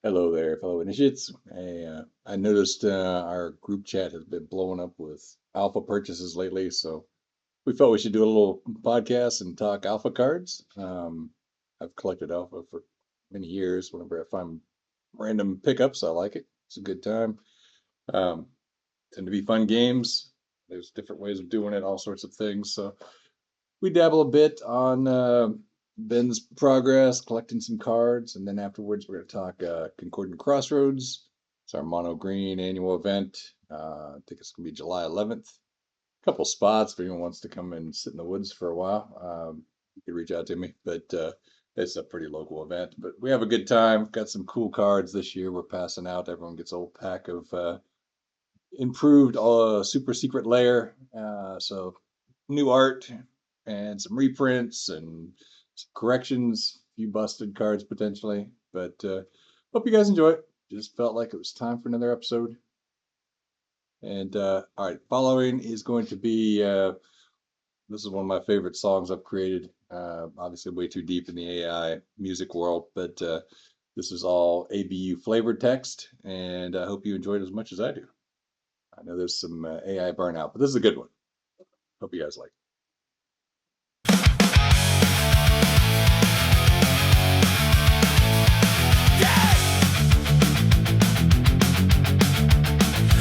Hello there, fellow initiates. I noticed our group chat has been blowing up with alpha purchases lately, so we felt we should do a little podcast and talk alpha cards. I've collected alpha for many years. Whenever I find random pickups, I like it. It's a good time. Um, Tend to be fun games. There's different ways of doing it, all sorts of things. So we dabble a bit on Ben's progress, collecting some cards, and then afterwards we're going to talk Concordant Crossroads. It's our mono green annual event. I think it's going to be July 11th. A couple spots if anyone wants to come and sit in the woods for a while. You can reach out to me, but it's a pretty local event. But we have a good time. Got some cool cards this year. We're passing out. Everyone gets a whole pack of improved Super Secret Lair. So new art and some reprints and some corrections, a few busted cards potentially. But hope you guys enjoy it. Just felt like it was time for another episode. And all right, following is going to be this is one of my favorite songs I've created. Obviously, way too deep in the AI music world, but this is all ABU flavored text, and I hope you enjoyed it as much as I do. I know there's some AI burnout, but this is a good one. Hope you guys like it.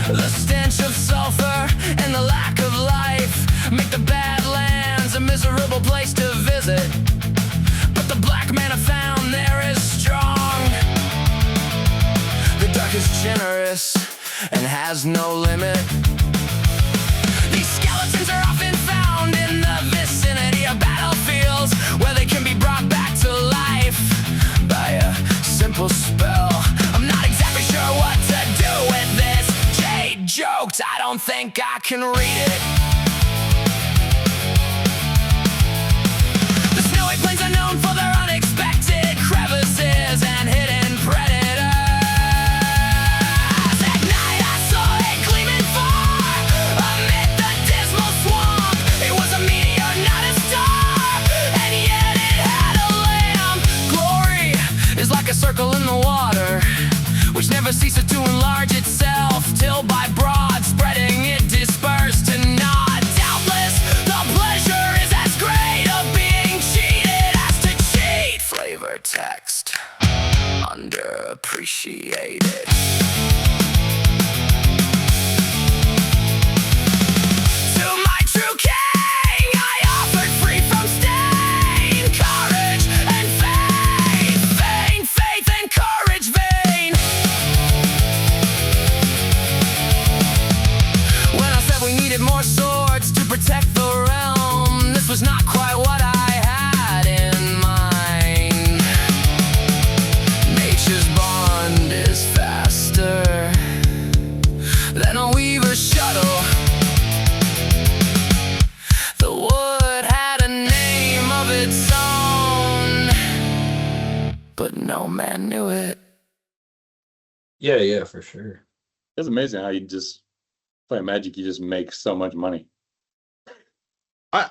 The stench of sulfur and the lack of life make the Badlands a miserable place to visit. But the black man I found there is strong. The dark is generous and has no limit. These skeletons are often found in the vicinity of battlefields where they can be brought back to life by a simple spell. I'm not exactly sure what to do with this. Jade joked, I don't think I can read it. The snowy plains are known for their unexpected crevices and hidden predators. At night I saw it gleaming far amid the dismal swamp. It was a meteor, not a star, and yet it had a lamp. Glory is like a circle in the water, which never ceases to enlarge itself, till by broad spreading it dispersed to naught. Doubtless, the pleasure is as great of being cheated as to cheat. Flavor text, underappreciated. To my true king, I offered free from stain, courage and faith, vain faith and courage vain. When I said we needed more swords to protect the realm, this was not quite what I had in mind. Nature's bond is faster than a weaver's shuttle. The wood had a name of its own, but no man knew it. Yeah, for sure. It's amazing how you just play Magic. You just make so much money.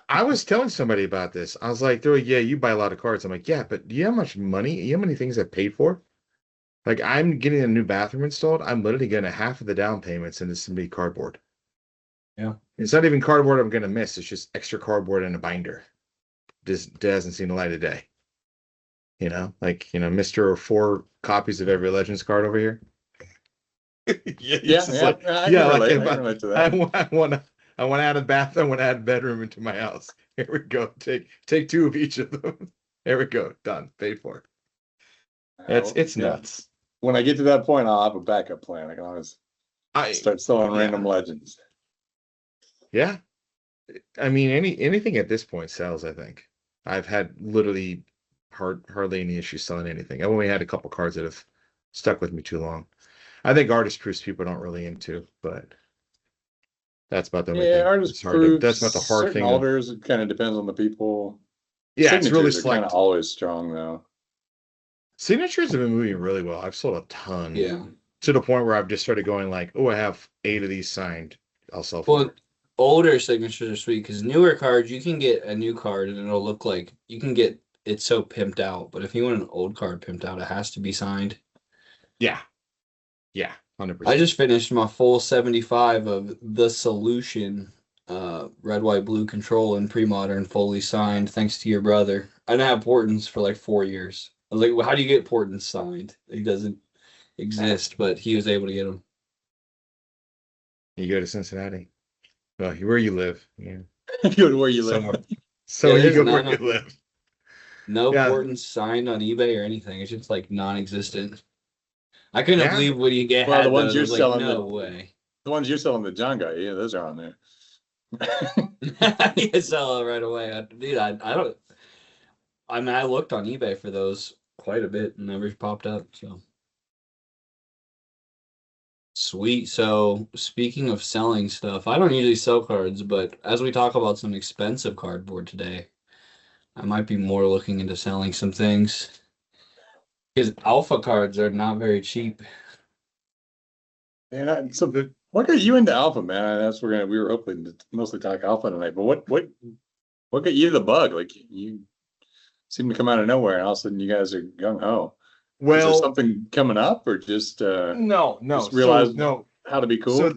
I was telling somebody about this. I was like, they're like, yeah, you buy a lot of cards. I'm like, yeah, but do you know how much money, you know how many things I've paid for? Like, I'm getting a new bathroom installed. I'm literally getting half of the down payments into somebody cardboard. Yeah. It's not even cardboard I'm going to miss. It's just extra cardboard and a binder. Just hasn't seen the light of day. You know, like, Mr. 4 copies of every Legends card over here. Yeah, I yeah, can like relate. if I can relate to that. I want to add a bath. I want to add a bedroom into my house. Here we go. Take 2 of each of them. There we go. Done. Paid for. It's Yeah. nuts. When I get to that point, I'll have a backup plan. I can always start selling random legends. Yeah. I mean, anything at this point sells, I think. I've had literally hardly any issues selling anything. I've only had a couple cards that have stuck with me too long. I think artist proofs people don't really into, but that's about the only thing. Artist It's hard proofs, that's about the hard certain thing. Alters, it kind of depends on the people. Yeah, it's really Signatures are kind select. of always strong though. Signatures have been moving really well. I've sold a ton. Yeah. To the point where I've just started going like, oh, I have 8 of these signed. I'll sell Well, 4. older signatures are sweet because newer cards, you can get a new card and it'll look like you can get it so pimped out. But if you want an old card pimped out, it has to be signed. Yeah. 100%. I just finished my full 75 of The Solution, red, white, blue control and pre-modern, fully signed, thanks to your brother. I didn't have Portons for like 4 years. I was like, well, how do you get Portons signed? He doesn't exist, but he was able to get them. You go to Cincinnati. Well, where you live. Yeah. Go to where you live. Somewhere. So Yeah, you go there's where you live. No Yeah. Portons signed on eBay or anything. It's just like non-existent. I couldn't Yeah. believe when you get Well, the had ones those. I you're was like, selling, no way. The ones you're selling, the John guy, yeah, those are on there. You sell it right away. Dude, I don't. I mean, I looked on eBay for those quite a bit and never popped up. So sweet. So speaking of selling stuff, I don't usually sell cards, but as we talk about some expensive cardboard today, I might be more looking into selling some things because alpha cards are not very cheap. And so what got you into Alpha, man? That's we were hoping to mostly talk Alpha tonight, but what got you the bug? Like you seem to come out of nowhere and all of a sudden you guys are gung ho. Is there Well, something coming up or just no. just realize So, no. how to be cool?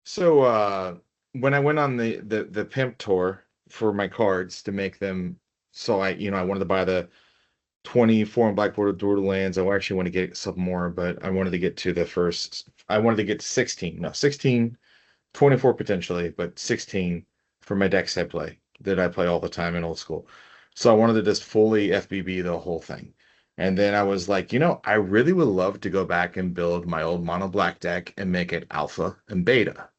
So when I went on the pimp tour for my cards to make them, so I wanted to buy the 24 and black border Doodle lands. I actually want to get some more, but I wanted to get to the first. I wanted to get to 16. No, 16, 24 potentially, but 16 for my decks I play all the time in old school. So I wanted to just fully FBB the whole thing. And then I was like, I really would love to go back and build my old mono black deck and make it alpha and beta.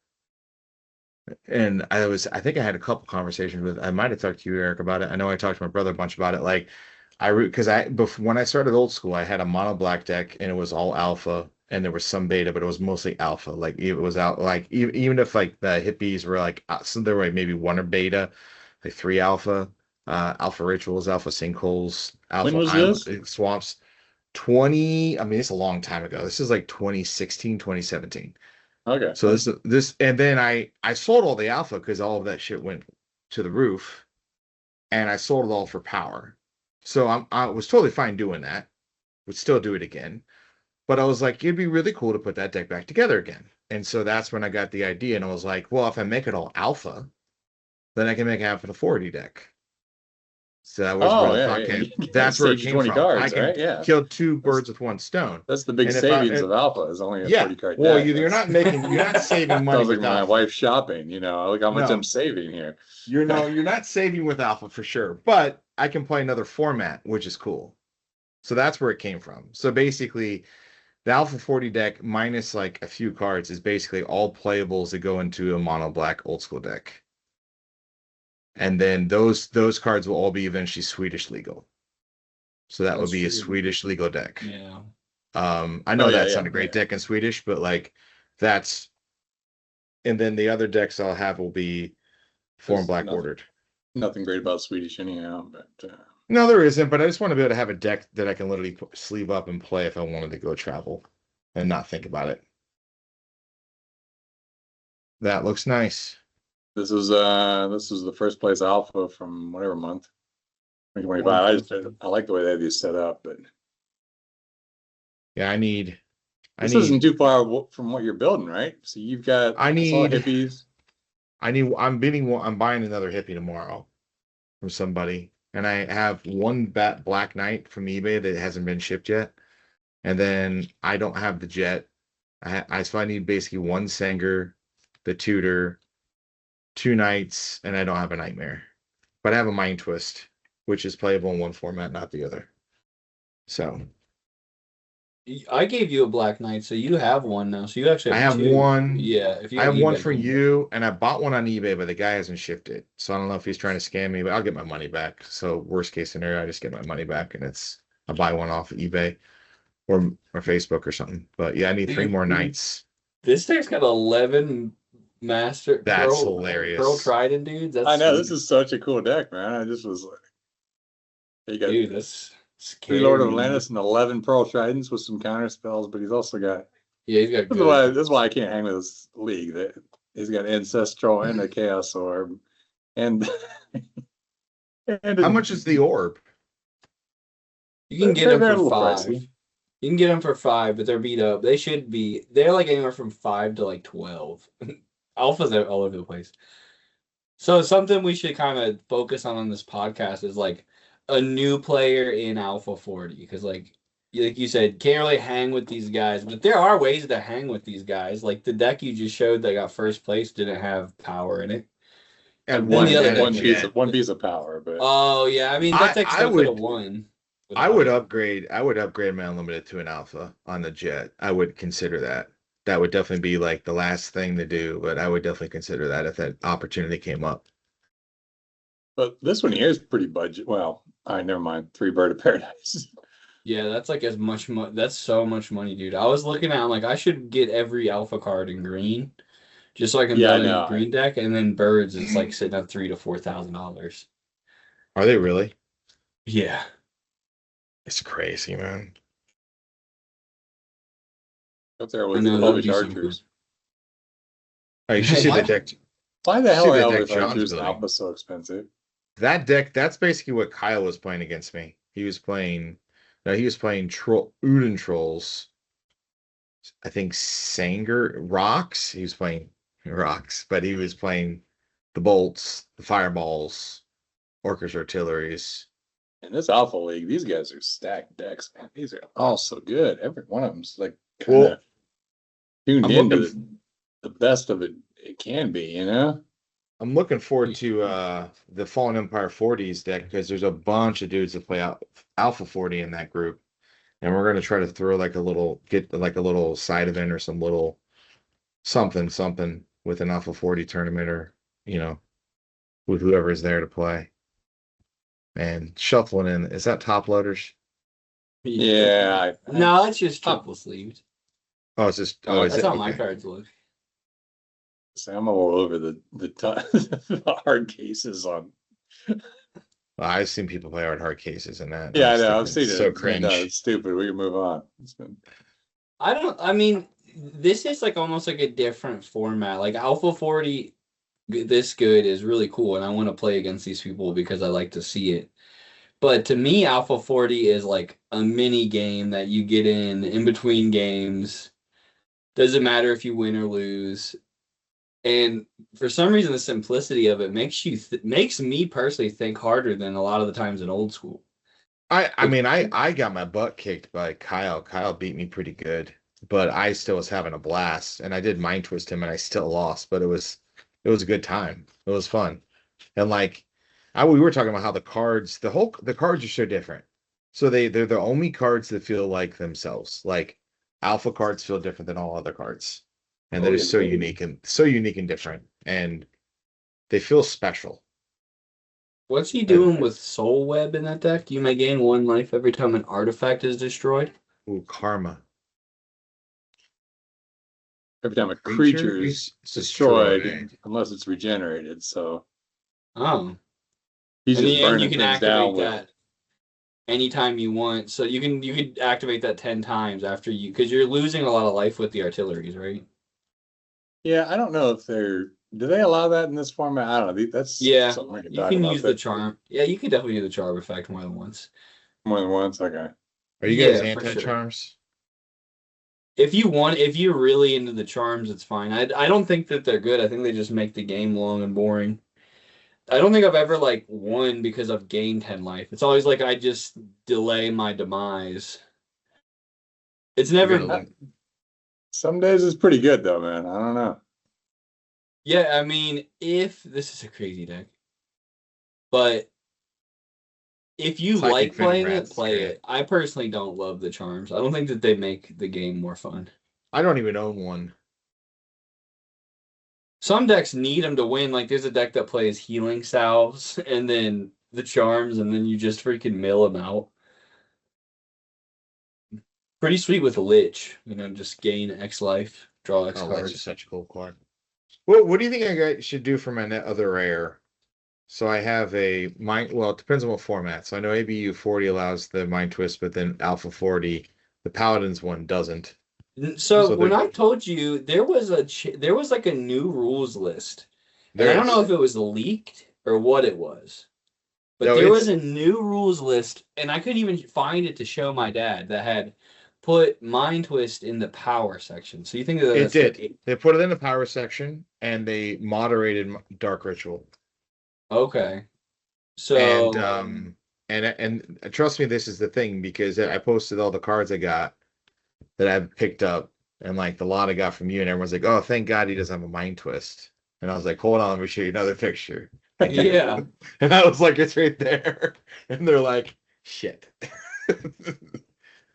And I think I had a couple conversations I might have talked to you, Eric, about it. I know I talked to my brother a bunch about it. Like, because when I started old school, I had a mono black deck and it was all alpha and there was some beta, but it was mostly alpha. Like it was out, like even if like the hippies were like, so there were maybe one or beta, like 3 alpha, alpha rituals, alpha sinkholes, alpha When was island, swamps. I mean, it's a long time ago. This is like 2016, 2017. Okay. So this, and then I sold all the alpha because all of that shit went to the roof, and I sold it all for power. So I was totally fine doing that. Would still do it again, but I was like, it'd be really cool to put that deck back together again. And so that's when I got the idea, and I was like, well, if I make it all alpha, then I can make half of the 40 deck. So that was that's where it came 20 from. cards, I can right? Yeah. kill 2 birds with 1 stone. That's the big And savings of Alpha is only a 40 card well, deck. you're not saving money Sounds like with my alpha. wife's shopping, look how much No. I'm saving here. You're not saving with alpha for sure, but I can play another format, which is cool. So that's where it came from. So basically, the alpha 40 deck minus like a few cards is basically all playables that go into a mono black old school deck. And then those cards will all be eventually Swedish legal. So that would be a Swedish legal deck. Yeah. I know that's not a great deck in Swedish, but like that's, and then the other decks I'll have will be form black bordered. Nothing great about Swedish anyhow, but no, there isn't. But I just want to be able to have a deck that I can literally sleeve up and play if I wanted to go travel and not think about it. That looks nice. this was the first place Alpha from whatever month. 2025. I like the way they have these set up, but yeah, this isn't too far from what you're building, right? So you've got hippies. I'm buying another hippie tomorrow from somebody, and I have one Black Knight from eBay that hasn't been shipped yet, and then I don't have the Jet. So I need basically 1 Sanger, the Tutor, 2 Knights, and I don't have a Nightmare, but I have a Mind Twist, which is playable in one format, not the other. So I gave you a Black Knight, so you have one now. So you actually I have 2. one. Yeah, I have one for you, and I bought one on eBay, but the guy hasn't shipped it. So I don't know if he's trying to scam me, but I'll get my money back. So worst case scenario, I just get my money back, and I buy one off of eBay or Facebook or something. But yeah, I need 3 more Knights. This deck's got 11 master. That's hilarious. Pearl Trident, dudes. I know this is such a cool deck, man. I just was like, you got dude, that's 3 Lord of Atlantis and 11 Pearl Tridents with some counter spells, but he's also got. Yeah, he's got. That's why I can't hang with this league. He's got Ancestral and a Chaos Orb, and how much is the orb? You can get him for 5. Pricey. You can get them for 5, but they're beat up. They're like anywhere from 5 to like 12. Alphas are all over the place. So something we should kind of focus on this podcast is like a new player in Alpha 40 because like you said, can't really hang with these guys, but there are ways to hang with these guys. Like the deck you just showed that got first place didn't have power in it. And Then one the other and a one deck- piece jet. of one piece of power, but Oh yeah, I mean that deck I still could have would- won. I would upgrade my unlimited to an alpha on the jet. I would consider that. That would definitely be like the last thing to do, but I would definitely consider that if that opportunity came up. this one here is pretty budget. Well, all right, never mind. 3 Bird of Paradise. Yeah, that's like as much money. That's so much money, dude. I was looking at, I'm like, I should get every alpha card in green, just so I can Yeah, I build a know. green deck. And then birds is like sitting at $3,000 to $4,000. Are they really? Yeah, It's crazy, man. Up there I with know, all that'd the be so archers. Oh, you should see Why- the deck. Why the See hell the are deck Elvis John's Archers building. Alpha so expensive? That deck, that's basically what Kyle was playing against me. He was playing Uden Trolls. I think Sanger Rocks. He was playing Rocks, but he was playing the Bolts, the Fireballs, Orcas Artilleries. In this Alpha League, these guys are stacked decks, man. These are all so good. Every one of them's like Well, kind of tuned I'm into looking the best of it can be, you know? I'm looking forward to the Fallen Empire 40s deck because there's a bunch of dudes that play Alpha 40 in that group. And we're gonna try to throw like a little side event or some little something with an Alpha 40 tournament or with whoever is there to play. And shuffling in, is that top loaders? Yeah. No, it's just triple sleeved. Oh, it's just Oh, is That's it? how my Okay. cards look. I'm all over the hard cases on. Well, I've seen people play hard cases and that. Yeah, I just know. think I've seen it's it. So It's been, cringe. it's stupid. We can move on. I mean, this is like almost like a different format. Like Alpha 40, this good is really cool, and I want to play against these people because I like to see it. But to me, Alpha 40 is like a mini game that you get in between games. Doesn't matter if you win or lose. And for some reason, the simplicity of it makes me personally think harder than a lot of the times in old school. I mean, I got my butt kicked by Kyle. Kyle beat me pretty good, but I still was having a blast, and I did mind twist him, and I still lost, but it was a good time. It was fun, and like we were talking about how the cards are so different. So they're the only cards that feel like themselves. Like alpha cards feel different than all other cards, and they're just so unique and different, and they feel special. What's he doing with Soul Web in that deck? You may gain 1 life every time an artifact is destroyed. Ooh, karma. Every time a Creature creature is is destroyed, destroyed. unless it's regenerated. So Oh. he's And just you burning can things down activate with. that anytime you want. So you could activate that 10 times after because you're losing a lot of life with the artilleries, right? Yeah, I don't know if do they allow that in this format? I don't know. That's Yeah, something we can you talk can about, use the but charm. Yeah, you could definitely do the charm effect more than once. more than once. Okay. Are you guys Yeah, for sure. anti-charms? If you're really into the charms, it's fine. I don't think that they're good. I think they just make the game long and boring. I don't think I've ever like won because I've gained 10 life. It's always like I just delay my demise. It's never. You're gonna Some days it's pretty good though, man. I don't know. Yeah, I mean, if this is a crazy deck, but if you Psychic like playing Vinegrad's it, play good. it. I personally don't love the charms. I don't think that they make the game more fun. I don't even own one. Some decks need them to win. Like there's a deck that plays healing salves and then the charms, and then you just freaking mill them out. Pretty sweet with a Lich. Just gain X life, draw X Oh, that's cards. just such a cool card. Well, what do you think I should do for my other rare? So I have well, it depends on what format. So I know ABU 40 allows the mind twist, but then Alpha 40, the Paladins one doesn't. So So when the- I told you there was like a new rules list. And There I don't is. know if it was leaked or what it was. But No, there it's- was a new rules list, and I couldn't even find it to show my dad that had put Mind Twist in the power section. So you think that It that's did. They put it in the power section and they moderated Dark Ritual. okay. And So and trust me, this is the thing, because I posted all the cards I got that I picked up, and like the lot I got from you, and everyone's like, "Oh, thank God he doesn't have a Mind Twist." And I was like, "Hold on, let me show you another picture." yeah. And I was like, "It's right there," and they're like, "Shit."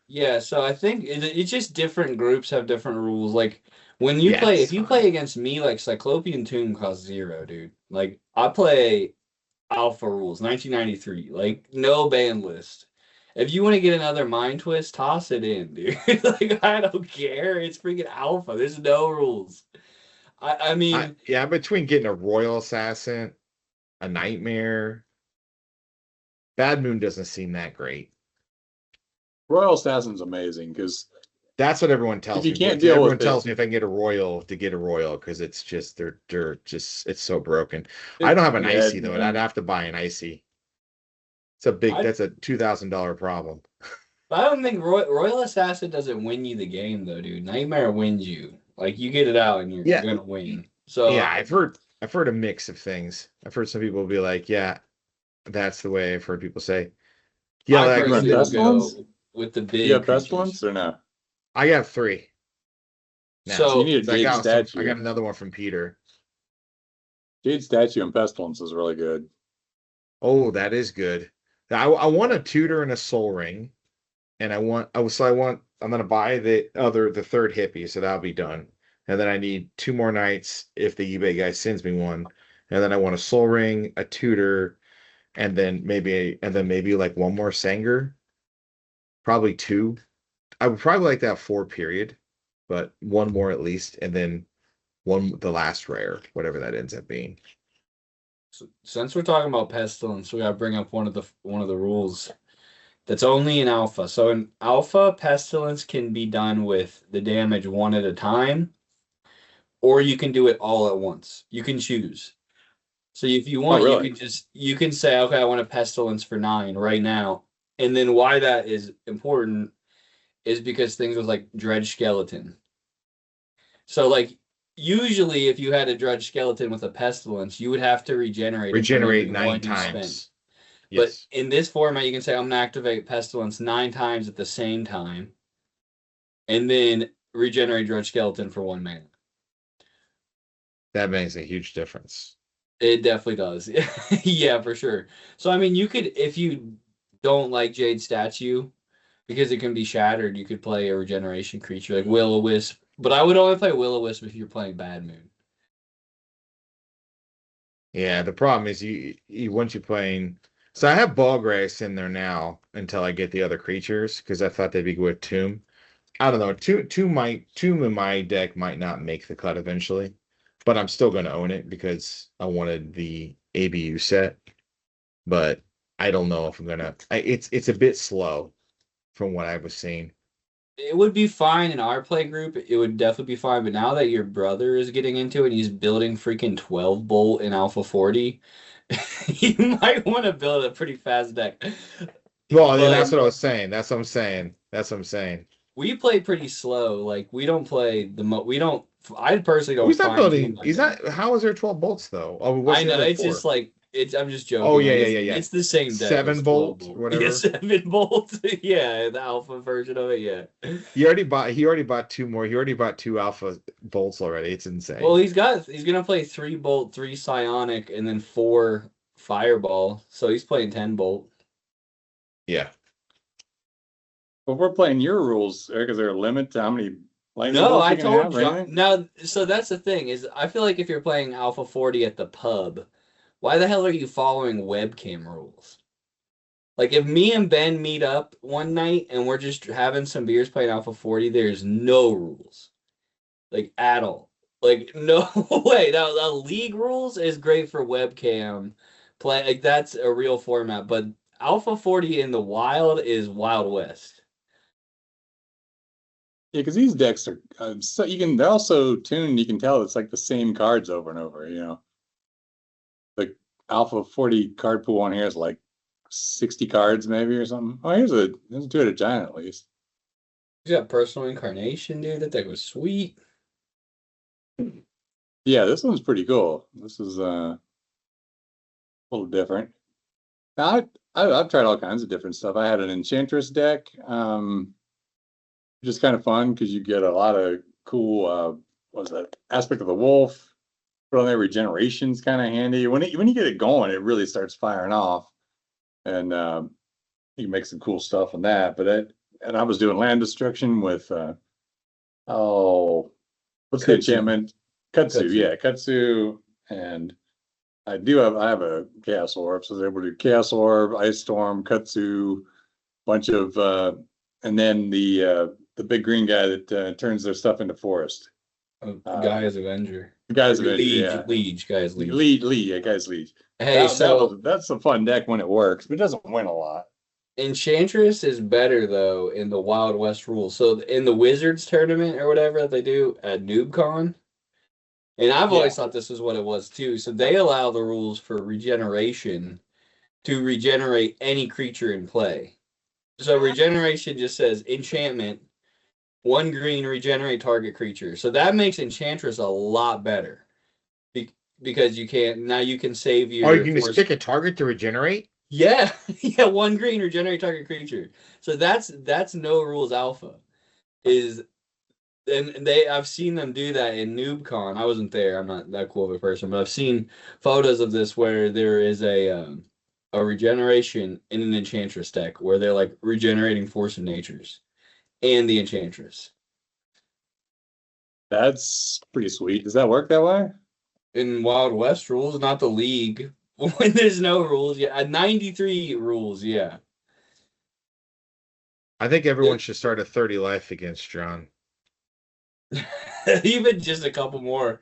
Yeah, so I think it's just different groups have different rules. Like when you Yeah, play, if it's you fine. play against me, like Cyclopean Tomb costs 0, dude. Like I play Alpha rules, 1993, like no ban list. If you want to get another Mind Twist, toss it in, dude. Like I don't care. It's freaking Alpha. There's no rules. I mean, Yeah, between getting a Royal Assassin, a Nightmare, Bad Moon doesn't seem that great. Royal Assassin's amazing because That's what everyone if tells you me. can't But deal everyone with it, tells me if I can get a Royal, to get a Royal, because it's just they're just it's so broken. I it don't have an yeah, icy though, and I'd have to buy an icy. I That's a $2,000 problem. I don't think Royal Assassin doesn't win you the game though, dude. Nightmare wins you. Like you get it out and you're Yeah, gonna win. So yeah. I've heard a mix of things. I've heard some people be like, "Yeah, that's the way." I've heard people say, "Yeah, I like you run personally would Pestilence? go with the You big have creatures. Pestilence or no? I got 3 now." So you So need a So Jade I statue. got another one from Peter. Jade statue and Pestilence is really good. Oh, that is good. I want a tutor and a soul ring, and I'm gonna buy the third hippie, so that'll be done. And then I need 2 more nights if the eBay guy sends me one. And then I want a soul ring, a tutor, and then maybe like one more Sanger. Probably 2. I would probably like to have 4 period, but one more at least, and then the last rare, whatever that ends up being. since we're talking about pestilence, we gotta bring up one of the rules that's only in alpha. So in alpha, pestilence can be done with the damage one at a time, or you can do it all at once. You can choose. So if you Oh, want, really? you can say, okay, I want a pestilence for 9 right now. And then why that is important is because things with like dredge skeleton. So like usually if you had a dredge skeleton with a pestilence, you would have to regenerate it from Regenerate every 9 one you spent. times. But Yes. in this format, you can say I'm gonna activate pestilence 9 times at the same time, and then regenerate dredge skeleton for 1 mana. That makes a huge difference. It definitely does. Yeah, for sure. So I mean, you could if you don't like Jade Statue because it can be shattered, you could play a regeneration creature like Will-O-Wisp. But I would only play Will-O-Wisp if you're playing Bad Moon. Yeah, the problem is you once you're playing. So I have Ballgrace in there now until I get the other creatures, because I thought they'd be good with Tomb. I don't know. Tomb in my deck might not make the cut eventually, but I'm still going to own it because I wanted the ABU set. But I don't know if I'm gonna. It's a bit slow from what I was seeing. It would be fine in our play group. It would definitely be fine. But now that your brother is getting into it, he's building freaking 12 bolt in Alpha 40. You might want to build a pretty fast deck. Well, yeah, But that's what I was saying. That's what I'm saying. That's what I'm saying. we play pretty slow. Like we don't play we don't. I personally Oh, don't he's not fine tune building. my He's deck. not. How is there 12 bolts though? Oh, what's I the know other it's 4? just like it's. I'm just Oh joking. yeah, Like yeah, yeah, yeah. it's the same deck. Seven It's 12 bolt, bolt. Yeah, whatever. 7 bolt. Yeah, the alpha version of it. Yeah. He already bought 2 more. He already bought 2 alpha bolts already. It's Well, insane. he's gonna play 3 bolt, 3 psionic, and then 4 fireball. So he's playing 10 bolt. Yeah. But we're playing your rules, Eric. Is there a limit to how many lightning No, bolts I you can told have or John. anything? Now, so that's the thing is, I feel like if you're playing Alpha 40 at the pub, why the hell are you following webcam rules? Like if me and Ben meet up one night and we're just having some beers playing Alpha 40, there's no rules. Like at all. Like no way. Now the league rules is great for webcam play. Like that's a real format, but Alpha 40 in the wild is Wild West. Yeah, because these decks are so they're also tuned. You can tell it's like the same cards over and over. The Alpha 40 card pool on here is like 60 cards maybe or something. Oh, here's a two-headed giant at least. He's got personal incarnation, dude. That thing was sweet. Yeah, this one's pretty cool. This is a little different. Now, I've tried all kinds of different stuff. I had an Enchantress deck, which is kind of fun because you get a lot of cool, what was that, Aspect of the Wolf. Put on there, Regeneration's kind of handy. When you get it going, it really starts firing off. And you can make some cool stuff on that. And I was doing land destruction with, what's the Kudzu. enchantment? Kudzu, Kudzu. yeah, Kudzu. And I have a Chaos Orb, so I was able to do Chaos Orb, Ice Storm, Kudzu, bunch of, and then the big green guy that turns their stuff into forest. Guy's Avenger. Guy's Or Avenger, Liege, yeah. Liege, Guy's Liege. Yeah, Guy's Liege. Hey, That's a fun deck when it works, but it doesn't win a lot. Enchantress is better though in the Wild West rules. So in the Wizards tournament or whatever that they do at NoobCon, and I've always thought this is what it was too. So they allow the rules for regeneration to regenerate any creature in play. So regeneration just says enchantment, 1 green, regenerate target creature. So that makes Enchantress a lot better because you can save your. Oh, you can just pick a target to regenerate? Yeah, yeah, 1 green, regenerate target creature. So that's no rules alpha. I've seen them do that in NoobCon. I wasn't there. I'm not that cool of a person, but I've seen photos of this where there is a regeneration in an Enchantress deck where they're like regenerating Force of Natures and the Enchantress. That's pretty sweet. Does that work that way? In Wild West rules, not the League. When there's no rules, yeah. At 93 rules, yeah. I think everyone should start a 30 life against John. Even just a couple more.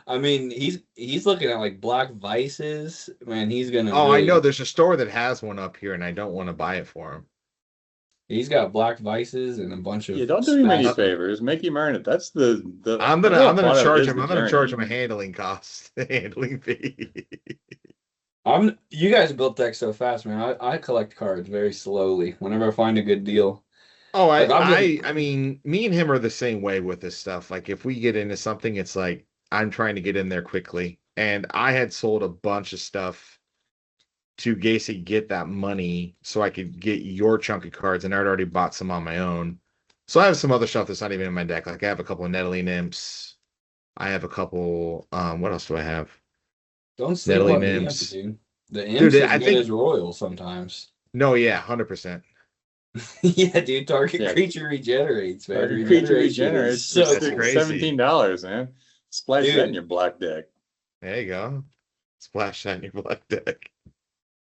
I mean, he's looking at like Black Vices. Man, he's gonna. Oh, I know. There's a store that has one up here, and I don't want to buy it for him. He's got Black Vices and a bunch of. Yeah, don't do him any favors. Make him earn it. That's the. I'm gonna charge him. I'm gonna charge him a handling cost, handling fee. You guys built decks so fast, man. I collect cards very slowly whenever I find a good deal. Oh, I mean, me and him are the same way with this stuff. Like, if we get into something, it's like I'm trying to get in there quickly. And I had sold a bunch of stuff to basically get that money so I could get your chunk of cards, and I'd already bought some on my own. So I have some other stuff that's not even in my deck. Like, I have a couple of Nettling Imps. I have a couple. What else do I have? Don't say Nettling the Imps. dude. The Imps is I good think as Royal sometimes. No, yeah, 100%. Yeah, dude. Target creature regenerates, man. Target creature regenerates. So That's crazy. $17, man. Splash that in your black deck. There you go. Splash that in your black deck.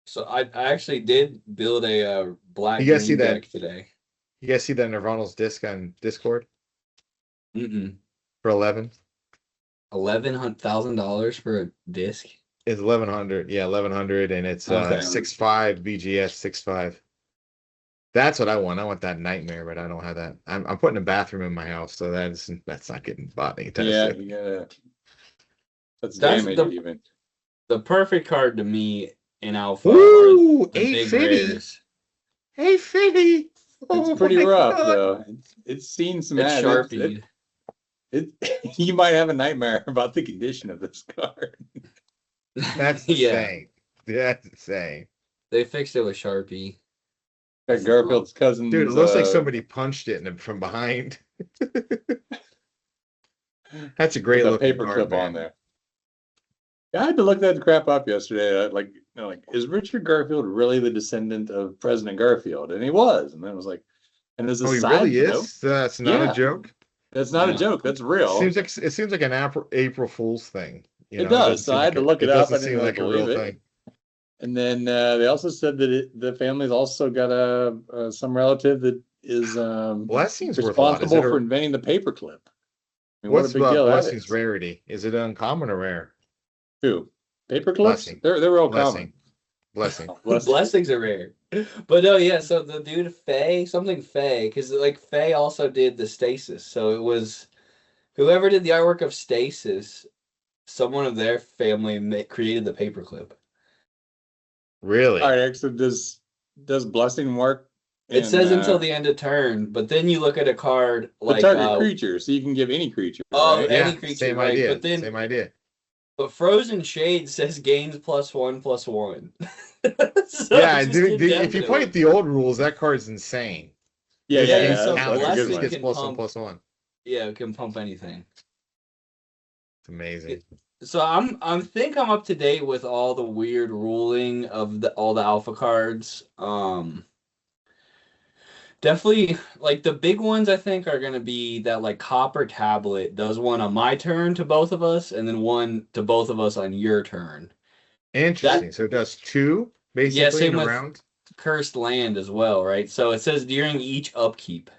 So I actually did build a black You guys see deck that today. You guys see that Nirvana's disc on Discord Mm-mm. for 11? $11,000 for a disc. It's 1100. Yeah, 1100, and it's Okay. 6.5 BGS 6.5. That's what I want. I want that Nightmare, but I don't have that. I'm putting a bathroom in my house, so that's not getting bought anytime Yeah, soon. you gotta. That's That's damage the- even. The perfect card to me in Alpha Ooh, are the big 850. rares. 850. It's pretty rough though. It's seen some It's ads. Sharpie. You might have a nightmare about the condition of this card. That's Yeah. insane. That's insane. They fixed it with Sharpie. Got Garfield's cousin. Dude, it looks like somebody punched it from behind. That's a great with a looking paper card, clip man. on there. Yeah, I had to look that crap up yesterday. Like, is Richard Garfield really the descendant of President Garfield? And he was. And then it was like, and as a Oh, he side really note, is? That's not Yeah. a joke? that's not a Yeah. joke. That's real. It seems like an April Fool's thing. It does, so I had to look it up. I Doesn't didn't seem really like a real believe it. thing. And then they also said that the family's also got some relative that is Well, that seems worth a lot. Is responsible it for inventing the paperclip. I mean, what's what a big deal that Blessing's is. rarity? Is it uncommon or rare? Who? Paperclips? Blessing. They're real Blessing. common. Blessing. Blessings are rare. But no, yeah, so the dude Faye, because like Faye also did the Stasis. So it was whoever did the artwork of Stasis, someone of their family created the paperclip. Really? All right, Eric, so does Blessing work It says until the end of turn, but then you look at a card the like target creature, so you can give any creature, right? any creature, same right? idea. But then Same idea. But Frozen Shade says gains +1/+1. So Yeah, just dude, if you play indefinitely. the old rules, that card's insane. Yeah, This yeah, game yeah. so That's a counts, good Blessing one. gets can +1/+1. pump. Yeah, it can pump anything. It's amazing. So I think I'm up to date with all the weird ruling of all the alpha cards. Definitely like the big ones I think are gonna be that like copper tablet does one on my turn to both of us, and then one to both of us on your turn. Interesting. So it does 2 Yeah, basically same in a with round. cursed land as well, right? So it says during each upkeep.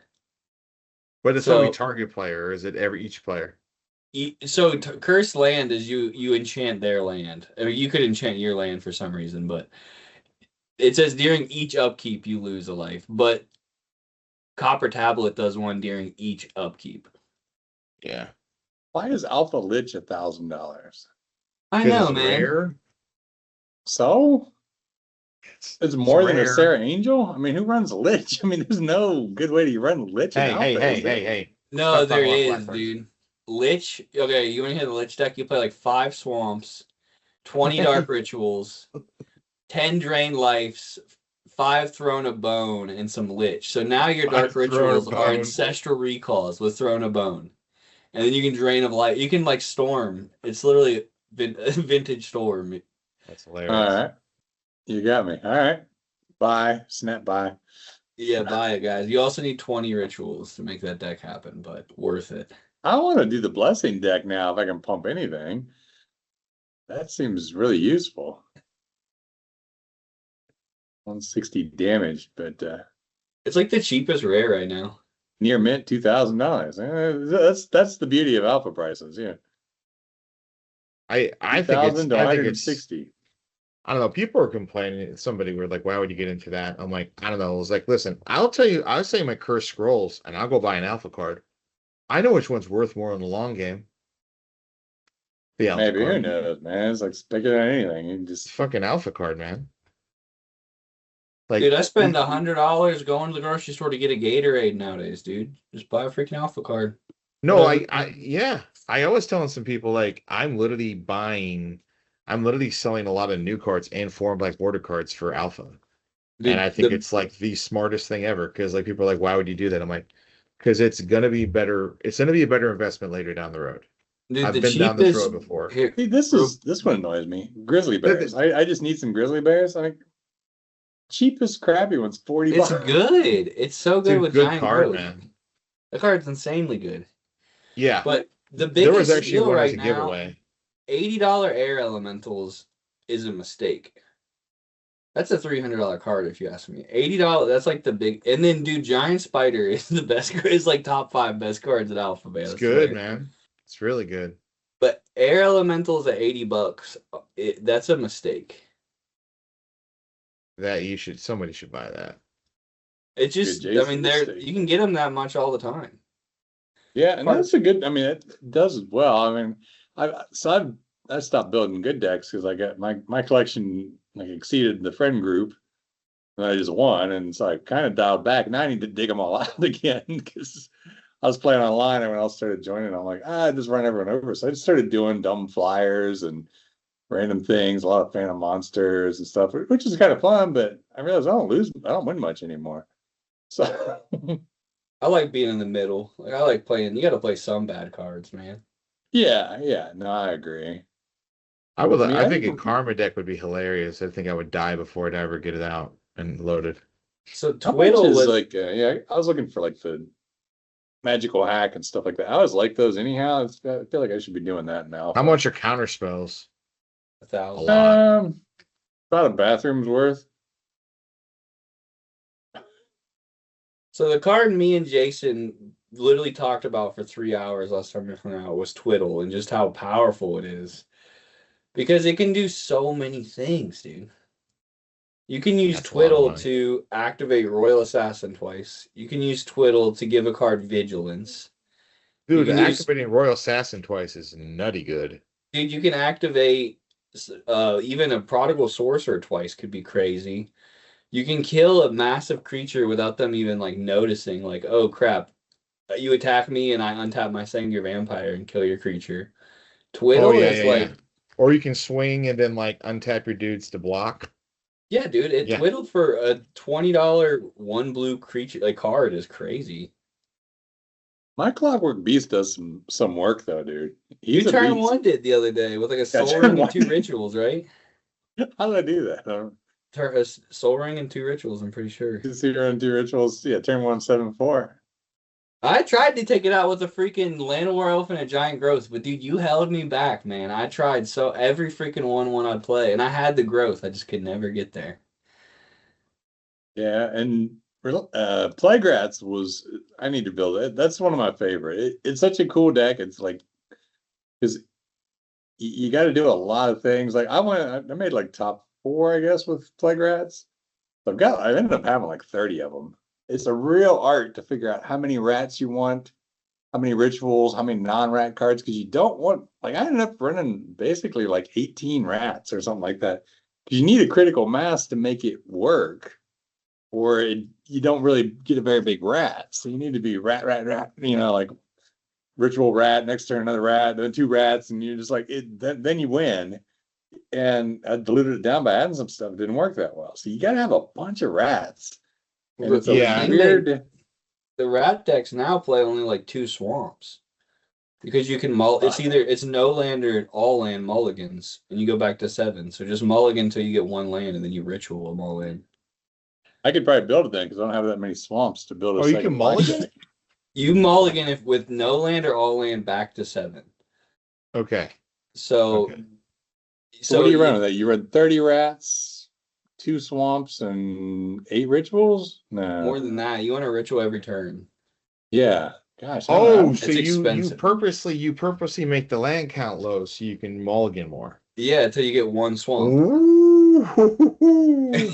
But it's So only target player, or is it each player? cursed land is you enchant their land. I mean, you could enchant your land for some reason, but it says during each upkeep you lose a life. But Copper Tablet does one during each upkeep. Yeah. Why is Alpha Lich $1,000? I Because know, it's man. rare. So it's more than a rare. Sarah Angel. I mean, who runs Lich? I mean, there's no good way to run Lich in Alpha. is there? Hey. No, Stop there talking about is, black cards. dude. Lich. Okay, you want to hear the Lich deck? You play like 5 swamps, 20 dark rituals, 10 drain lives, 5 Throne of Bone, and some Lich. So now your 5 dark Throne of rituals are Bone. Ancestral Recalls with Throne of Bone. And then you can Drain of Life. You can like Storm. It's literally vintage Storm. That's All hilarious. right, you got me. All right, bye, snap, bye. Yeah, buy it, guys. You also need 20 rituals to make that deck happen, but worth it. I want to do the blessing deck now if I can pump anything. That seems really useful. 160 damage, but It's like the cheapest rare right now. near mint $2,000. That's the beauty of alpha prices. Yeah, I think 2,000 to I think 160. I don't know. People are complaining. Somebody were like, "Why would you get into that?" I'm like, I don't know. I was like, listen, I'll say my cursed scrolls, and I'll go buy an alpha card. I know which one's worth more in the long game. The alpha Maybe, who card. knows, man? It's like speculating on anything. You It's just fucking alpha card, man. Like, Dude, I spend $100 going to the grocery store to get a Gatorade nowadays, dude. Just buy a freaking alpha card. no, Whatever. yeah. I always telling some people like I'm literally selling a lot of new cards and foreign black border cards for alpha. Dude, And I think it's like the smartest thing ever because like people are like, why would you do that? I'm like, because it's gonna be better. It's gonna be a better investment later down the road. dude, I've the been down this cheapest road before. Here, see, this one annoys me. Grizzly bears. I just need some grizzly bears. Like cheapest crappy one's 40 it's bucks. good. It's so good Dude, with good giant card, growth. man. The card's insanely good. Yeah, But the there was biggest actually steal one as right a now, giveaway. $80 air elementals is a mistake. That's a $300 card if you ask me. $80, that's like the big. And then, dude, Giant Spider is the best. Is like top 5 best cards at Alpha, man. It's I good, swear. man. It's really good. But air elementals at $80, that's a mistake. That somebody should buy that. It's just, Good I mean, mistake. you can get them that much all the time. Yeah, and that's a good. I mean, it does as well. I mean, I stopped building good decks because I got my collection like exceeded the friend group, and I just won, and so I kind of dialed back. Now I need to dig them all out again because I was playing online, and when I started joining, I'm like, I just run everyone over. So I just started doing dumb flyers and random things, a lot of Phantom Monsters and stuff, which is kind of fun. But I realized I don't win much anymore. So. I like being in the middle. Like I like playing. You got to play some bad cards, man. Yeah, no, I agree. I would. I mean, I I think a think- karma deck would be hilarious. I think I would die before I'd ever get it out and loaded. So How much Twiddle is was like, yeah, I was looking for like the magical hack and stuff like that. I always like those anyhow. I feel like I should be doing that now. How much are counter spells? 1,000. lot. About a bathroom's worth. So the card me and Jason literally talked about for 3 hours last time we hung out was Twiddle and just how powerful it is. Because it can do so many things, dude. You can use That's a lot of Twiddle money. to activate Royal Assassin twice. You can use Twiddle to give a card Vigilance. Dude, You can use- activating Royal Assassin twice is nutty good. Dude, you can activate even a Prodigal Sorcerer twice could be crazy. You can kill a massive creature without them even like noticing, like, oh crap, you attack me and I untap my Sengir Vampire and kill your creature. Oh Twiddle yeah, is yeah, like, yeah. Or you can swing and then like untap your dudes to block. yeah, dude, it Yeah. twiddle for a $20 one blue creature like card is crazy. My Clockwork Beast does some work though, dude. You He's a turn beast. one did the other day with like a Yeah, soul turn ring and one. 2 rituals, right? How did I do that? A soul ring and 2 rituals, I'm pretty sure. 0 and 2 rituals. Yeah, turn 1, 7, 4. I tried to take it out with a freaking Llanowar Elf and a Giant Growth, but dude, you held me back, man. I tried so every freaking one I'd play, and I had the growth. I just could never get there. Yeah, and Plaguerats was I need to build it. That's one of my favorite. It's such a cool deck. It's like because you got to do a lot of things. Like I made like top 4, I guess, with Plaguerats. I ended up having like 30 of them. It's a real art to figure out how many rats you want, how many rituals, how many non-rat cards, because you don't want, like, I ended up running basically like 18 rats or something like that. Because you need a critical mass to make it work, or you don't really get a very big rat. So you need to be rat, like ritual rat, next turn another rat, then 2 rats, and you're just like, then you win. And I diluted it down by adding some stuff. It didn't work that well. So you got to have a bunch of rats. And it's Yeah. a weird. The rat decks now play only like 2 swamps because you can it's no land or all land mulligans, and you go back to 7. So just mulligan until you get 1 land, and then you ritual them all in. I could probably build it then because I don't have that many swamps to build a you second can mulligan? deck. You mulligan if with no land or all land back to 7. Okay. So, Okay. So what do you run with that? You run 30 rats, 2 swamps, and 8 rituals? No. more than that, you want a ritual every turn. Yeah. Gosh. Oh, It's so you expensive. purposely make the land count low so you can mulligan more. Yeah, until you get 1 swamp. Ooh,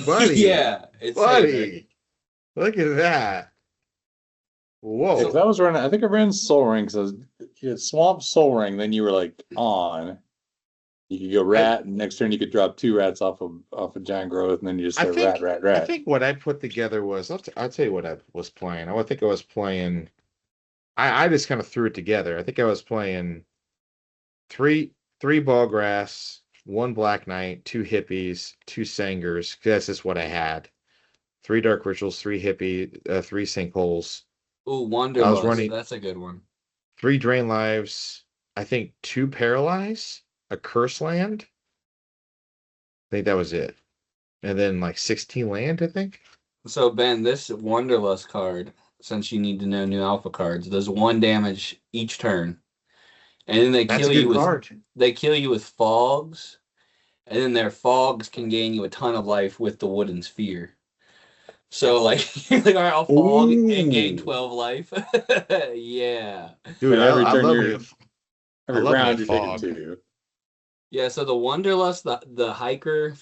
buddy. Yeah, it's buddy. Look at that. Whoa. Because I think I ran Soul Ring because you had Swamp Soul Ring, then you were like on. You could go rat, and next turn you could drop 2 rats off of Giant Growth, and then you just go rat. I think what I put together was I'll tell you what I was playing. I think I was playing. I just kind of threw it together. I think I was playing three Ballgrass, 1 Black Knight, 2 Hippies, 2 Sangers. That's just what I had. 3 Dark Rituals, 3 Hippie, 3 Sinkholes. Ooh, Wanderlust. That's a good one. 3 Drain Lives. I think 2 Paralyze. A Curse Land. I think that was it. And then like 16 land, I think. So Ben, this Wanderlust card, since you need to know new alpha cards, does 1 damage each turn. And then they kill you with fogs. And then their fogs can gain you a ton of life with the Wooden Sphere. So like you're like, all right, I'll fog and gain 12 life. Yeah. Dude, every I turn love every love round my you're fog. taking 2. Yeah, so the Wanderlust, the hiker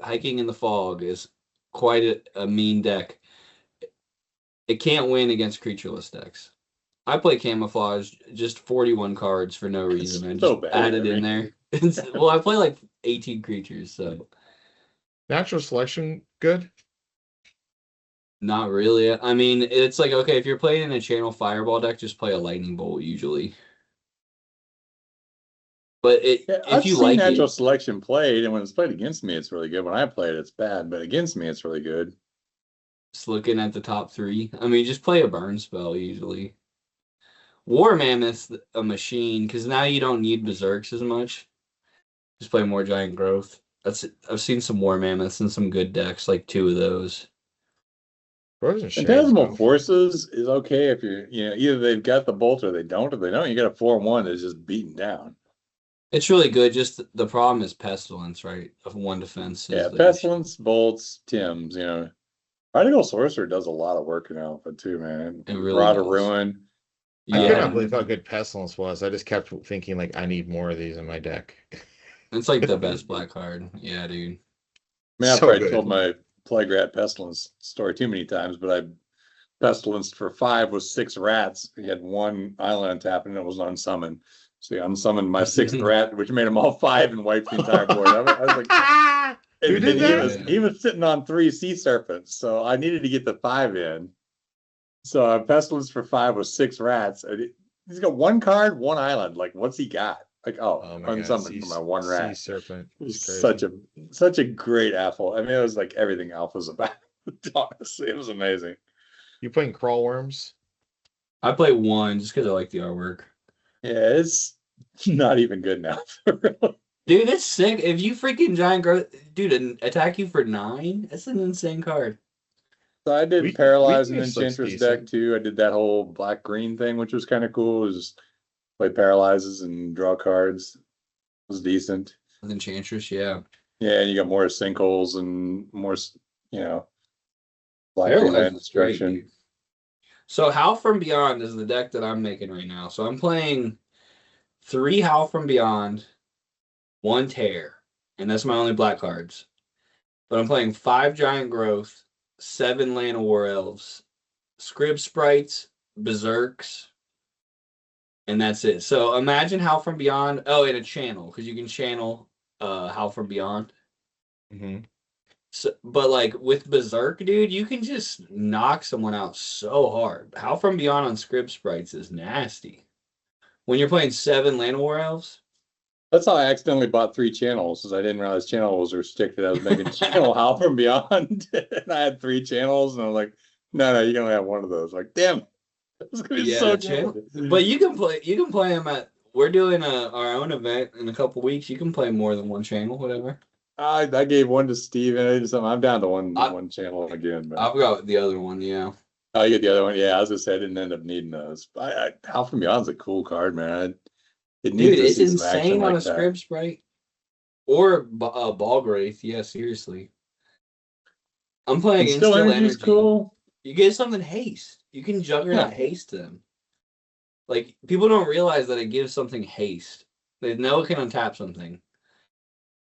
hiking in the fog is quite a mean deck. It can't win against creatureless decks. I play Camouflage, just 41 cards for no reason. I just added in there. Well, I play like 18 creatures, so Natural Selection, good. not really. I mean, it's like, okay, if you're playing in a Channel Fireball deck, just play a Lightning Bolt usually. But I've seen Natural Selection played, and when it's played against me, it's really good. When I play it, it's bad, but against me, it's really good. Just looking at the top 3, I mean, just play a burn spell usually. War Mammoth's a machine because now you don't need Berserks as much. Just play more Giant Growth. I've seen some War Mammoths and some good decks, like 2 of those. Phantasmal Forces is okay if you're, either they've got the bolt or they don't. If they don't, you got a 4/1 that's just beaten down. It's really good. Just the problem is Pestilence, right? Of 1 defense. Yeah, Pestilence, Bolts, Tims. Radical Sorcerer does a lot of work in Alpha too, man. It really Rod of does. Ruin. I could not believe how good Pestilence was. I just kept thinking like I need more of these in my deck. It's like the best black card. Yeah, dude. I mean, I've So probably good. told my Plague Rat Pestilence story too many times, but I Pestilenced for 5 with 6 rats. He had 1 island on tap, and it was unsummoned. So he unsummoned my 6th rat, which made them all 5 and wiped the entire board. I was like, Who did that? He was sitting on 3 sea serpents, so I needed to get the 5 in. So a pestilence for 5 with 6 rats. And he's got 1 card, 1 island. Like, what's he got? Like, Oh my god, unsummoned for my 1 sea rat. serpent. It was Crazy. such a great alpha. I mean, it was like everything alpha's about. Honestly, it was amazing. You playing crawl worms? I play 1 just because I like the artwork. Yeah, it's not even good now. Dude, it's sick. If you freaking giant growth, dude, attack you for 9, that's an insane card. So I did Weakness Paralyze and looks Enchantress decent. deck too. I did that whole black green thing, which was kind of cool. It was just play Paralyzes and draw cards. It was decent. With Enchantress, yeah. Yeah, and you got more sinkholes and more, you know, black Paralyze green land is great, destruction. dude. So Howl from Beyond is the deck that I'm making right now. So I'm playing 3 Howl from Beyond, 1 Tear, and that's my only black cards. But I'm playing 5 Giant Growth, 7 Land of War Elves, Scrib Sprites, Berserks, and that's it. So imagine Howl from Beyond. Oh, and a channel, because you can channel Howl from Beyond. Mm-hmm. So, but like with Berserk, dude, you can just knock someone out so hard. Howl from Beyond on Scrib Sprites is nasty. When you're playing 7 Land of War Elves, That's how I accidentally bought 3 channels, because I didn't realize channels were restricted. I was making channel Howl from Beyond, and I had 3 channels, and I was like, no, you can only have 1 of those. Like, damn, it's gonna be so good. but you can play them at. We're doing our own event in a couple weeks. You can play more than 1 channel, whatever. I gave 1 to Steve, and I did something. I'm down to I- one channel again. But I've got the other one, yeah. oh, you get the other one. Yeah, I was just say I didn't end up needing those. Howl from Beyond's a cool card, man. It needs Dude, to it's see some action insane on like a that. Scrib Sprite or Balgraith. Yeah, seriously. I'm playing And still Instill energy's Energy. cool. You get something haste. You can Juggernaut haste them. Like, people don't realize that it gives something haste. They know it can untap something.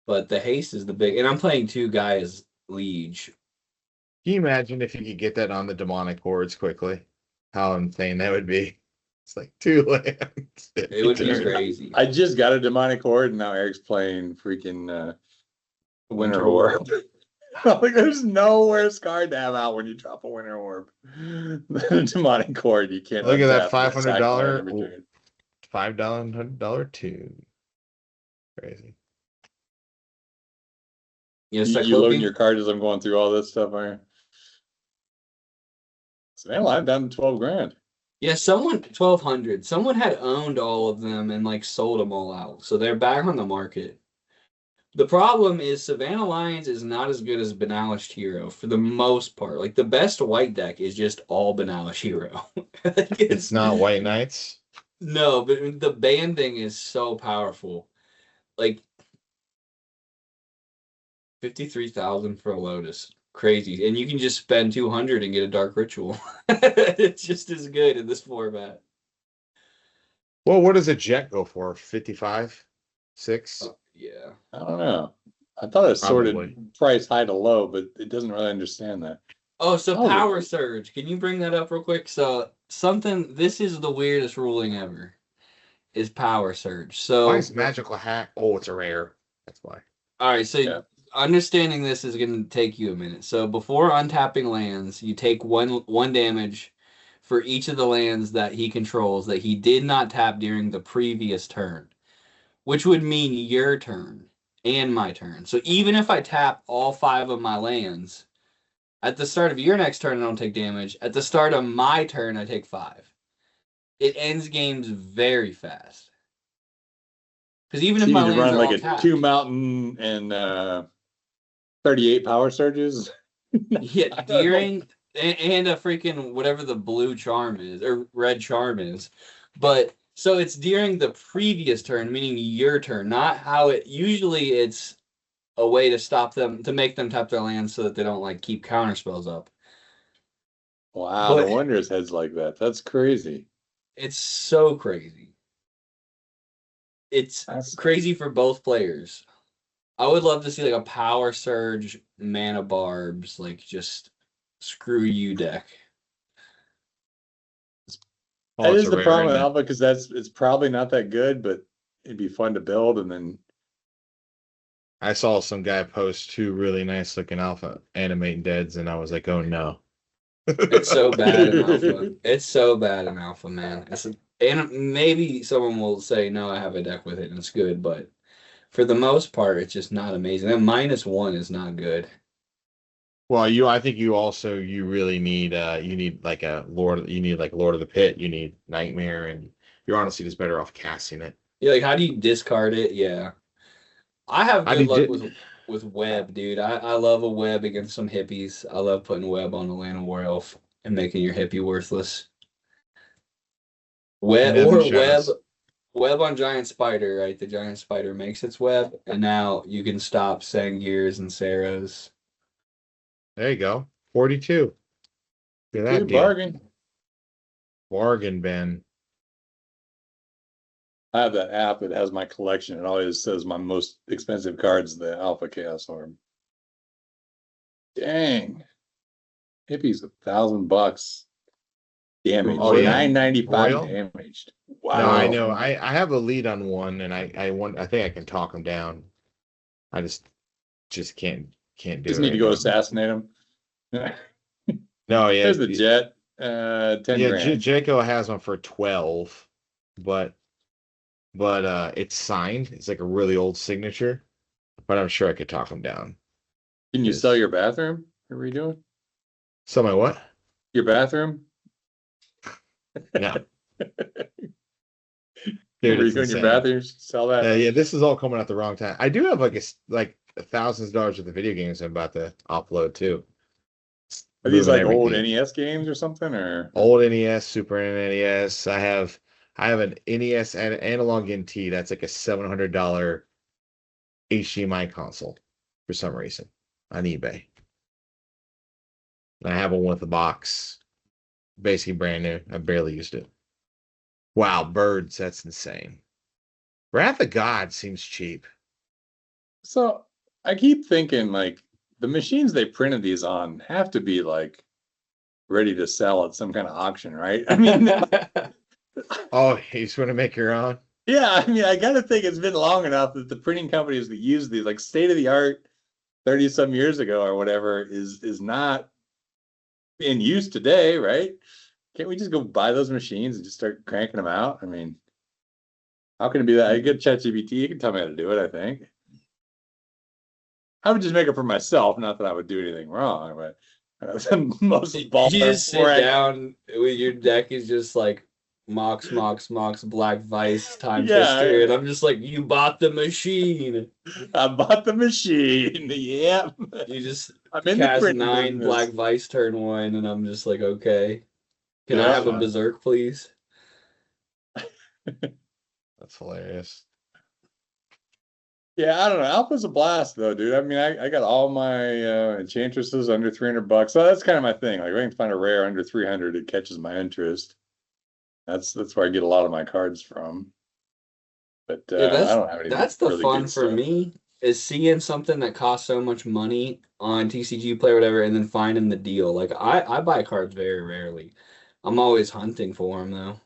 But the haste is the big. And I'm playing 2 guys Liege. Can you imagine if you could get that on the demonic hordes quickly? How insane that would be. It's like 2 lands. It would be crazy. I just got a demonic horde, and now Eric's playing freaking Winter Winter Orb. Like, there's no worse card to have out when you drop a Winter Orb. The demonic horde, you can't. Look at that untap the attack card $500 every turn. $5 tune. Crazy. You You loading your cards as I'm going through all this stuff, are you? So man, I'm down to 12 grand. Yeah, 1,200. Someone had owned all of them and like sold them all out. So they're back on the market. The problem is Savannah Lions is not as good as Banalish Hero for the most part. Like, the best white deck is just all Banalish Hero. Like, It's not White Knights. No, but the banding is so powerful. Like 53,000 for a Lotus. Crazy. And you can just spend 200 and get a Dark Ritual. It's just as good in this format. Well, what does a jet go for? 55? 6? Yeah. I don't know. I thought it sorted Probably. price high to low, but it doesn't really understand that. Oh, so Oh. Power Surge. Can you bring that up real quick? So this is the weirdest ruling ever. Is Power Surge. So Why is magical hack? Oh, it's a rare. That's why. all right, so Yeah. understanding this is going to take you a minute. So before untapping lands, you take one damage for each of the lands that he controls that he did not tap during the previous turn, which would mean your turn and my turn. So even if I tap all 5 of my lands, at the start of your next turn, I don't take damage. At the start of my turn, I take 5. It ends games very fast. Because even if You my need to lands run are like all a tapped, 2 mountain and 38 power surges. yeah, I don't know. during and a freaking whatever the blue charm is or red charm is, but so it's during the previous turn, meaning your turn, not how it usually. It's a way to stop them to make them tap their lands so that they don't like keep counter spells up. Wow, But- no wonder his head's like that. That's crazy. It's so crazy. It's That's crazy for both players. I would love to see like a Power Surge, Mana Barbs, like just screw you deck. Oh, that it's is a the rare, problem with isn't it? Alpha, because it's probably not that good, but it'd be fun to build, and then I saw some guy post 2 really nice looking alpha animating deads, and I was like, oh no. It's so bad in alpha. It's so bad in alpha, man. And maybe someone will say, no, I have a deck with it and it's good, but for the most part, it's just not amazing. And -1 is not good. Well, I think you really need you need like a Lord of the Pit, you need Nightmare, and you're honestly just better off casting it. Yeah, like how do you discard it? Yeah. I have How good do luck you with web, dude. I love a web against some hippies. I love putting web on a land of war elf and making your hippie worthless. Web Never or shows. web on giant spider, right? The giant spider makes its web, and now you can stop Sangiers and Saros. There you go. 42. Look at that Dude, deal. bargain. Bargain bin. I have that app that has my collection. It always says my most expensive cards, the Alpha Chaos Orb. Dang. Hippie's $1,000 damage. Oh, yeah. 995 Royal? damaged. No, I Wow. know. I have a lead on one, and I think I can talk him down. I just can't do Just it need to right go now. assassinate him. No, yeah. There's the jet. 10 Yeah, grand. Jaco has one for 12, but it's signed. It's like a really old signature, but I'm sure I could talk him down. Can you Yes. sell your bathroom? What are we doing? So my what? Your bathroom? No. Were Dude, you it's doing your insane. bathroom? Sell that? Yeah, this is all coming at the wrong time. I do have like thousands of dollars worth of video games I'm about to upload too. Are these Moving like old everything. NES games or something? Or Old NES, Super NES. I have an NES and analog NT. That's like a $700 HDMI console for some reason on eBay. And I have one with a box, basically brand new. I barely used it. Wow, birds, that's insane. Wrath of God seems cheap. so I keep thinking like the machines they printed these on have to be like ready to sell at some kind of auction, right? I mean, Oh, you just want to make your own? yeah, I mean, I gotta think it's been long enough that the printing companies that use these, like state of the art 30 some years ago or whatever, is not in use today, right? Can't we just go buy those machines and just start cranking them out? I mean, how can it be that? I get ChatGPT, you can tell me how to do it, I think. I would just make it for myself, not that I would do anything wrong, but most You ballpark just sit 4X. down with your deck is just like Mox, Black Vice, Time Yeah, Twister, and I'm just like, you bought the machine. I bought the machine. Yeah. You just I'm in the cast printing 9 business. Black Vice turn 1, and I'm just like, okay. Can I Yeah. have a Berserk, please? That's hilarious. Yeah, I don't know. Alpha's a blast though, dude. I mean, I got all my enchantresses under $300. So that's kind of my thing. Like if I can find a rare under 300, it catches my interest. That's where I get a lot of my cards from. But Yeah, I don't have any that's the really fun good for stuff. me is seeing something that costs so much money on TCG Play or whatever, and then finding the deal. Like I buy cards very rarely. I'm always hunting for them though.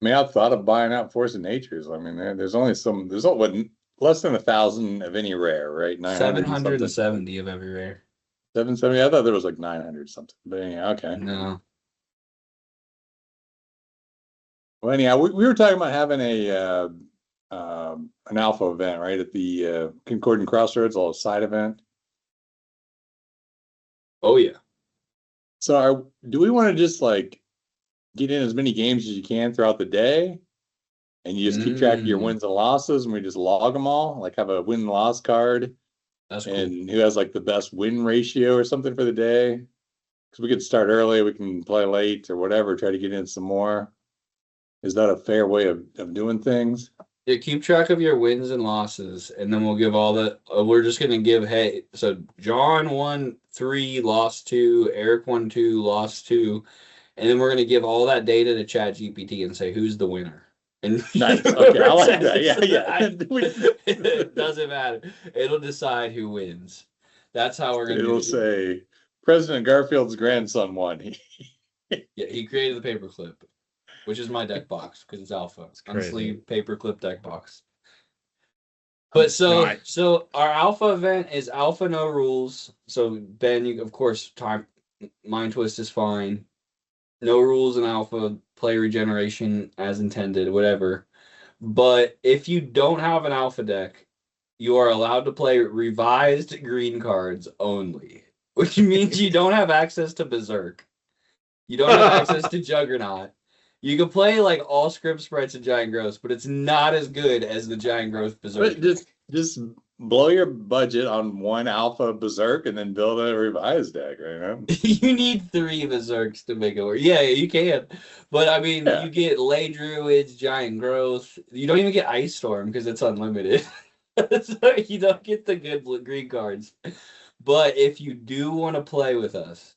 I mean, I've thought of buying out Force of Natures. I mean, there's only what, less than 1,000 of any rare, right? 900 and something. 770 of every rare. 770. I thought there was like 900 something. But anyhow, okay. No. Well, anyhow, we were talking about having an alpha event, right, at the Concordant Crossroads, a little side event. Oh yeah. So, do we want to just like get in as many games as you can throughout the day, and you just keep track of your wins and losses, and we just log them all, like have a win and loss card, That's cool. and who has like the best win ratio or something for the day? Because we could start early, we can play late or whatever, try to get in some more. Is that a fair way of doing things? Yeah, keep track of your wins and losses, and then we'll give all the. We're just gonna give. Hey, so John won 3, lost 2. Eric won 2, lost 2, and then we're gonna give all that data to ChatGPT and say who's the winner. And Nice. Okay, I like that. Yeah. It doesn't matter. It'll decide who wins. That's how we're gonna. It'll say President Garfield's grandson won. Yeah, he created the paperclip, which is my deck box because it's alpha. crazy. Unsleeved paperclip deck box. But No, so our alpha event is alpha no rules. So Ben, you of course time mind twist is fine. No rules in alpha, play regeneration as intended, whatever. But if you don't have an alpha deck, you are allowed to play revised green cards only, which means you don't have access to Berserk. You don't have access to Juggernaut. You can play like all script sprites and Giant Growths, but it's not as good as the Giant Growth Berserk. But just blow your budget on one alpha berserk and then build a revised deck, right? You need 3 Berserks to make it work. Yeah, you can. But I mean, Yeah. you get Ley Druids, Giant Growth. You don't even get Ice Storm because it's unlimited. So you don't get the good green cards. But if you do want to play with us,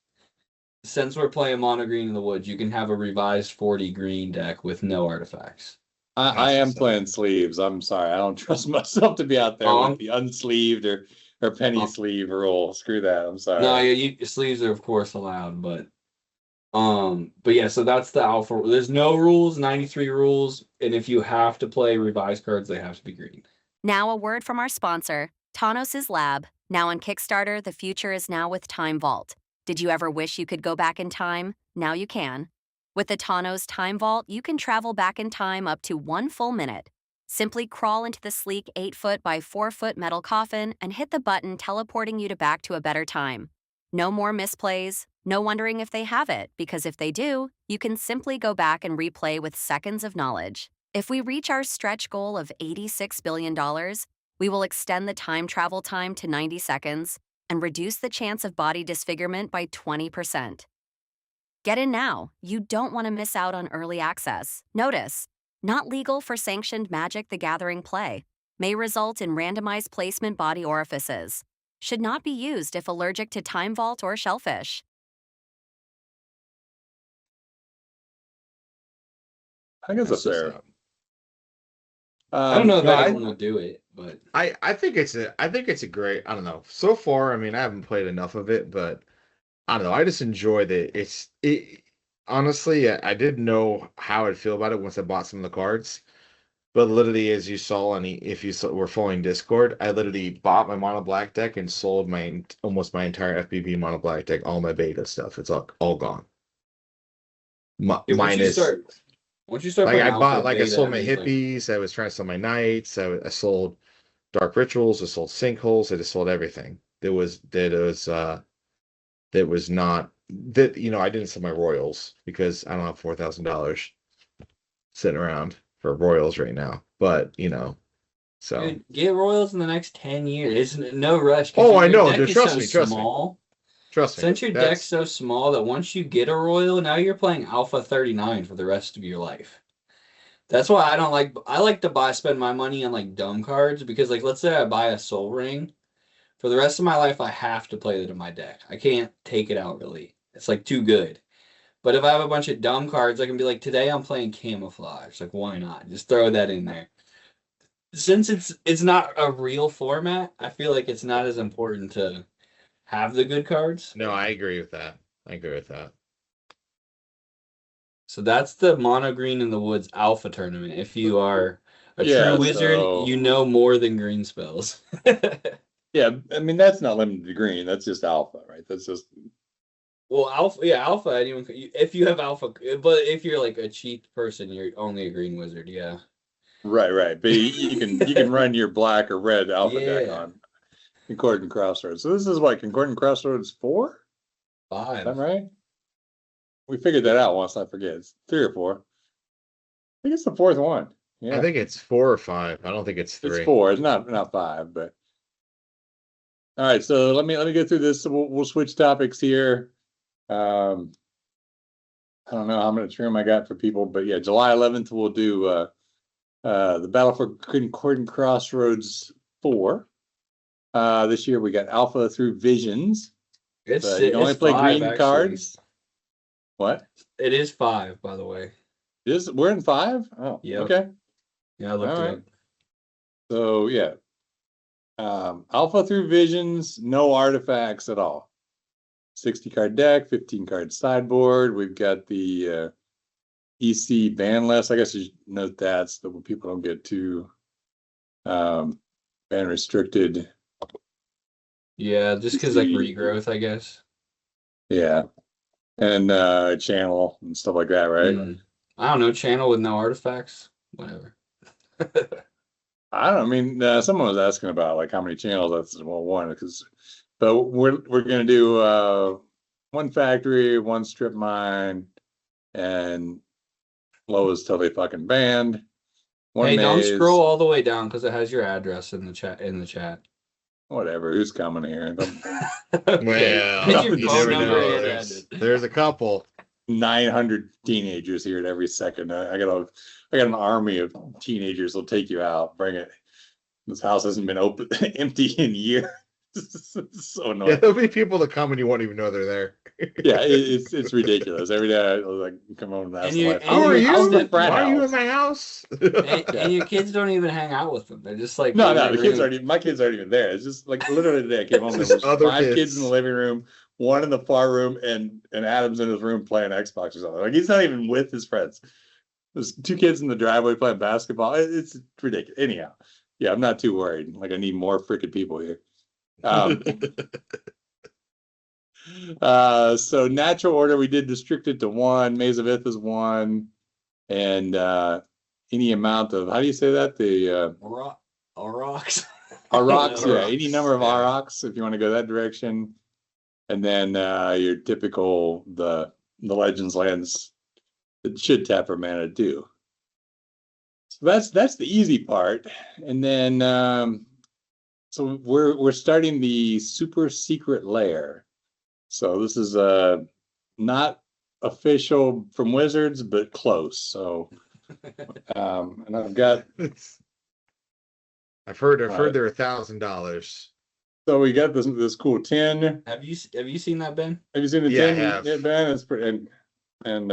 since we're playing Mono Green in the Woods, you can have a revised 40 green deck with no artifacts. I am playing sleeves. I'm sorry. I don't trust myself to be out there with the unsleeved or penny sleeve rule. Screw that. I'm sorry. No, sleeves are of course allowed, but yeah, so that's the alpha. There's no rules, 93 rules, and if you have to play revised cards, they have to be green. Now a word from our sponsor, Tanos' Lab. Now on Kickstarter, the future is now with Time Vault. Did you ever wish you could go back in time? Now you can. With the Tanos Time Vault, you can travel back in time up to 1 full minute. Simply crawl into the sleek 8-foot by 4-foot metal coffin and hit the button teleporting you back to a better time. No more misplays, no wondering if they have it, because if they do, you can simply go back and replay with seconds of knowledge. If we reach our stretch goal of $86 billion, we will extend the time travel time to 90 seconds and reduce the chance of body disfigurement by 20%. Get in now. You don't want to miss out on early access. Notice, not legal for sanctioned Magic the Gathering play. May result in randomized placement body orifices. Should not be used if allergic to Time Vault or Shellfish. I think it's a fair. I don't know if no, anyone will do it, but I think it's a great. I don't know. So far, I mean, I haven't played enough of it, but I don't know. I just enjoy it. Honestly, I didn't know how I'd feel about it once I bought some of the cards. But literally, as you saw, if you were following Discord, I literally bought my mono black deck and sold almost my entire FBB mono black deck, all my beta stuff. It's all gone. once you start Like playing I bought, alpha, like I beta, sold my everything's hippies. I was trying to sell my knights. I sold dark rituals. I sold sinkholes. I just sold everything. That was not that, I didn't sell my royals because I don't have $4,000 sitting around for royals right now. But so Dude, get royals in the next 10 years. It's no rush. Oh, I know. Your deck is Trust so me. Trust small. me. Trust me. Since your deck's so small that once you get a royal, now you're playing Alpha 39 for the rest of your life. That's why I like to spend my money on like dumb cards because like let's say I buy a soul ring. For the rest of my life, I have to play that in my deck. I can't take it out really. It's like too good. But if I have a bunch of dumb cards, I can be like, today I'm playing camouflage. Like, why not? Just throw that in there. Since it's not a real format, I feel like it's not as important to have the good cards. No, I agree with that. So that's the Mono Green in the Woods Alpha tournament. If you are a true wizard, you know more than green spells. Yeah, I mean that's not limited to green. That's just alpha, right? That's just alpha. Anyone, if you have alpha, but if you're like a cheap person, you're only a green wizard. Yeah, right. But you can run your black or red alpha deck on Concordant Crossroads. So this is what Concordant Crossroads 4? 5. Is that right? We figured that out once. I forget. It's 3 or 4. I think it's the 4th one. Yeah, I think it's 4 or 5. I don't think it's 3. It's 4. It's not 5, but. All right, so let me go through this. So we'll switch topics here. I don't know how much room I got for people, but yeah, July 11th we'll do the Battle for Concordant Crossroads 4. This year we got Alpha through Visions. You can only play 5, green cards. What? It is 5, by the way. We're in 5? Oh, yeah. Okay. Yeah, I looked it up. So yeah. Alpha through Visions, no artifacts at all. 60 card deck, 15 card sideboard. We've got the EC ban list. I guess you should note that so that people don't get too ban and restricted. Yeah, just because like regrowth, I guess. Yeah. And channel and stuff like that, right? I don't know, channel with no artifacts, whatever. I don't. I mean, someone was asking about like how many channels. That's well, one but we're gonna do one factory, one strip mine, and Low is totally fucking banned. One Hey, don't maze. scroll all the way down because it has your address in the chat. Whatever. Who's coming here? Well, Put your you phone never number know. in. There's a couple. 900 teenagers here at every second. I got an army of teenagers will take you out. Bring it. This house hasn't been open empty in years. So annoying. Yeah, there'll be people that come and you won't even know they're there. Yeah, it's ridiculous. Every day I like come home and ask And my you- wife, and How are your you? kids- Why are you in my house? And your kids don't even hang out with them. They're just like No, in the their kids room. my kids aren't even there. It's just like literally today I came home, there Just was other 5 kids kids. in the living room, one in the far room, and Adam's in his room playing Xbox or something. Like he's not even with his friends. There's 2 kids in the driveway playing basketball. It's ridiculous. Anyhow, yeah, I'm not too worried. Like I need more freaking people here. So natural order, we did restrict it to 1. Maze of Ith is 1, and any amount of, how do you say that? The Aurochs. Aurochs, yeah, Aurochs, any number of yeah. Aurochs if you want to go that direction, and then your typical the Legends lands that should tap for mana too. So that's the easy part, and then so we're starting the Super Secret Lair. So this is not official from Wizards, but close. So and I've got I've heard they're $1,000. so we got this cool tin. Have you seen that, Ben? Have you seen the Yeah, I tin? have. Yeah, Ben, it's pretty and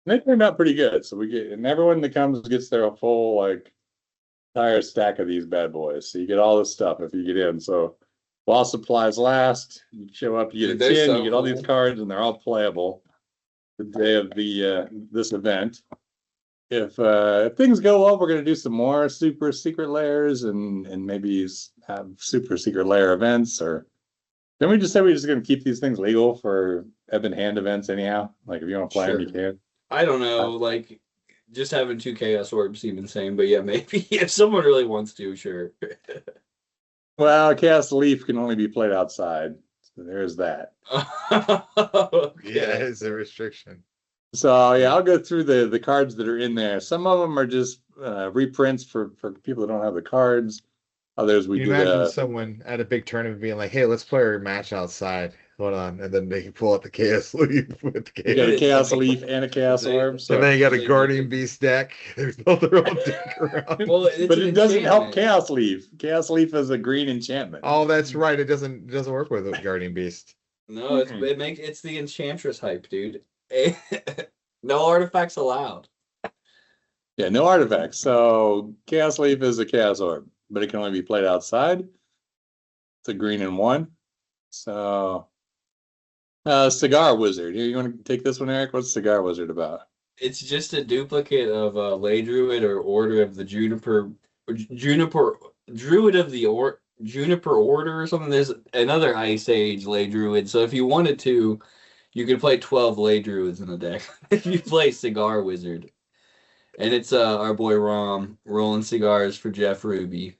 they turned out pretty good. So and everyone that comes gets their full like entire stack of these bad boys. So you get all this stuff if you get in. So while supplies last, you show up, you get Dude, a they're tin, so you get all these cool. cards, and they're all playable the day of the this event. If things go well, we're gonna do some more Super Secret Lairs and maybe have Super Secret Lair events, or then we just say we're just gonna keep these things legal for ebb and hand events anyhow. Like if you want to play them, you Sure. can. I don't know, like just having 2 Chaos Orbs seem insane, but yeah, maybe if someone really wants to, sure. Well, Chaos Leaf can only be played outside, so there's that. Okay. Yeah, it's a restriction. So yeah, I'll go through the cards that are in there. Some of them are just reprints for people that don't have the cards. Others we Can do you imagine the someone at a big tournament being like, "Hey, let's play our match outside." Hold on, and then they can pull out the Chaos Leaf with the you got a Chaos. Chaos Leaf and a Chaos They- Orb. So And then you got a They- Guardian Beast deck. There's no their own deck around. Well, it's but an it doesn't help enchantment. Chaos Leaf. Chaos Leaf is a green enchantment. Oh, that's right. It doesn't work with a Guardian Beast. No, it's the Enchantress hype, dude. No artifacts allowed. Yeah, no artifacts. So Chaos Leaf is a Chaos Orb, but it can only be played outside. It's a green and 1. So Cigar Wizard. Here, you want to take this one, Eric? What's Cigar Wizard about? It's just a duplicate of Ley Druid or Order of the Juniper Druid of the Juniper Order or something. There's another Ice Age Ley Druid. So if you wanted to, you could play 12 Ley Druids in a deck if you play Cigar Wizard. And it's our boy Rom rolling cigars for Jeff Ruby.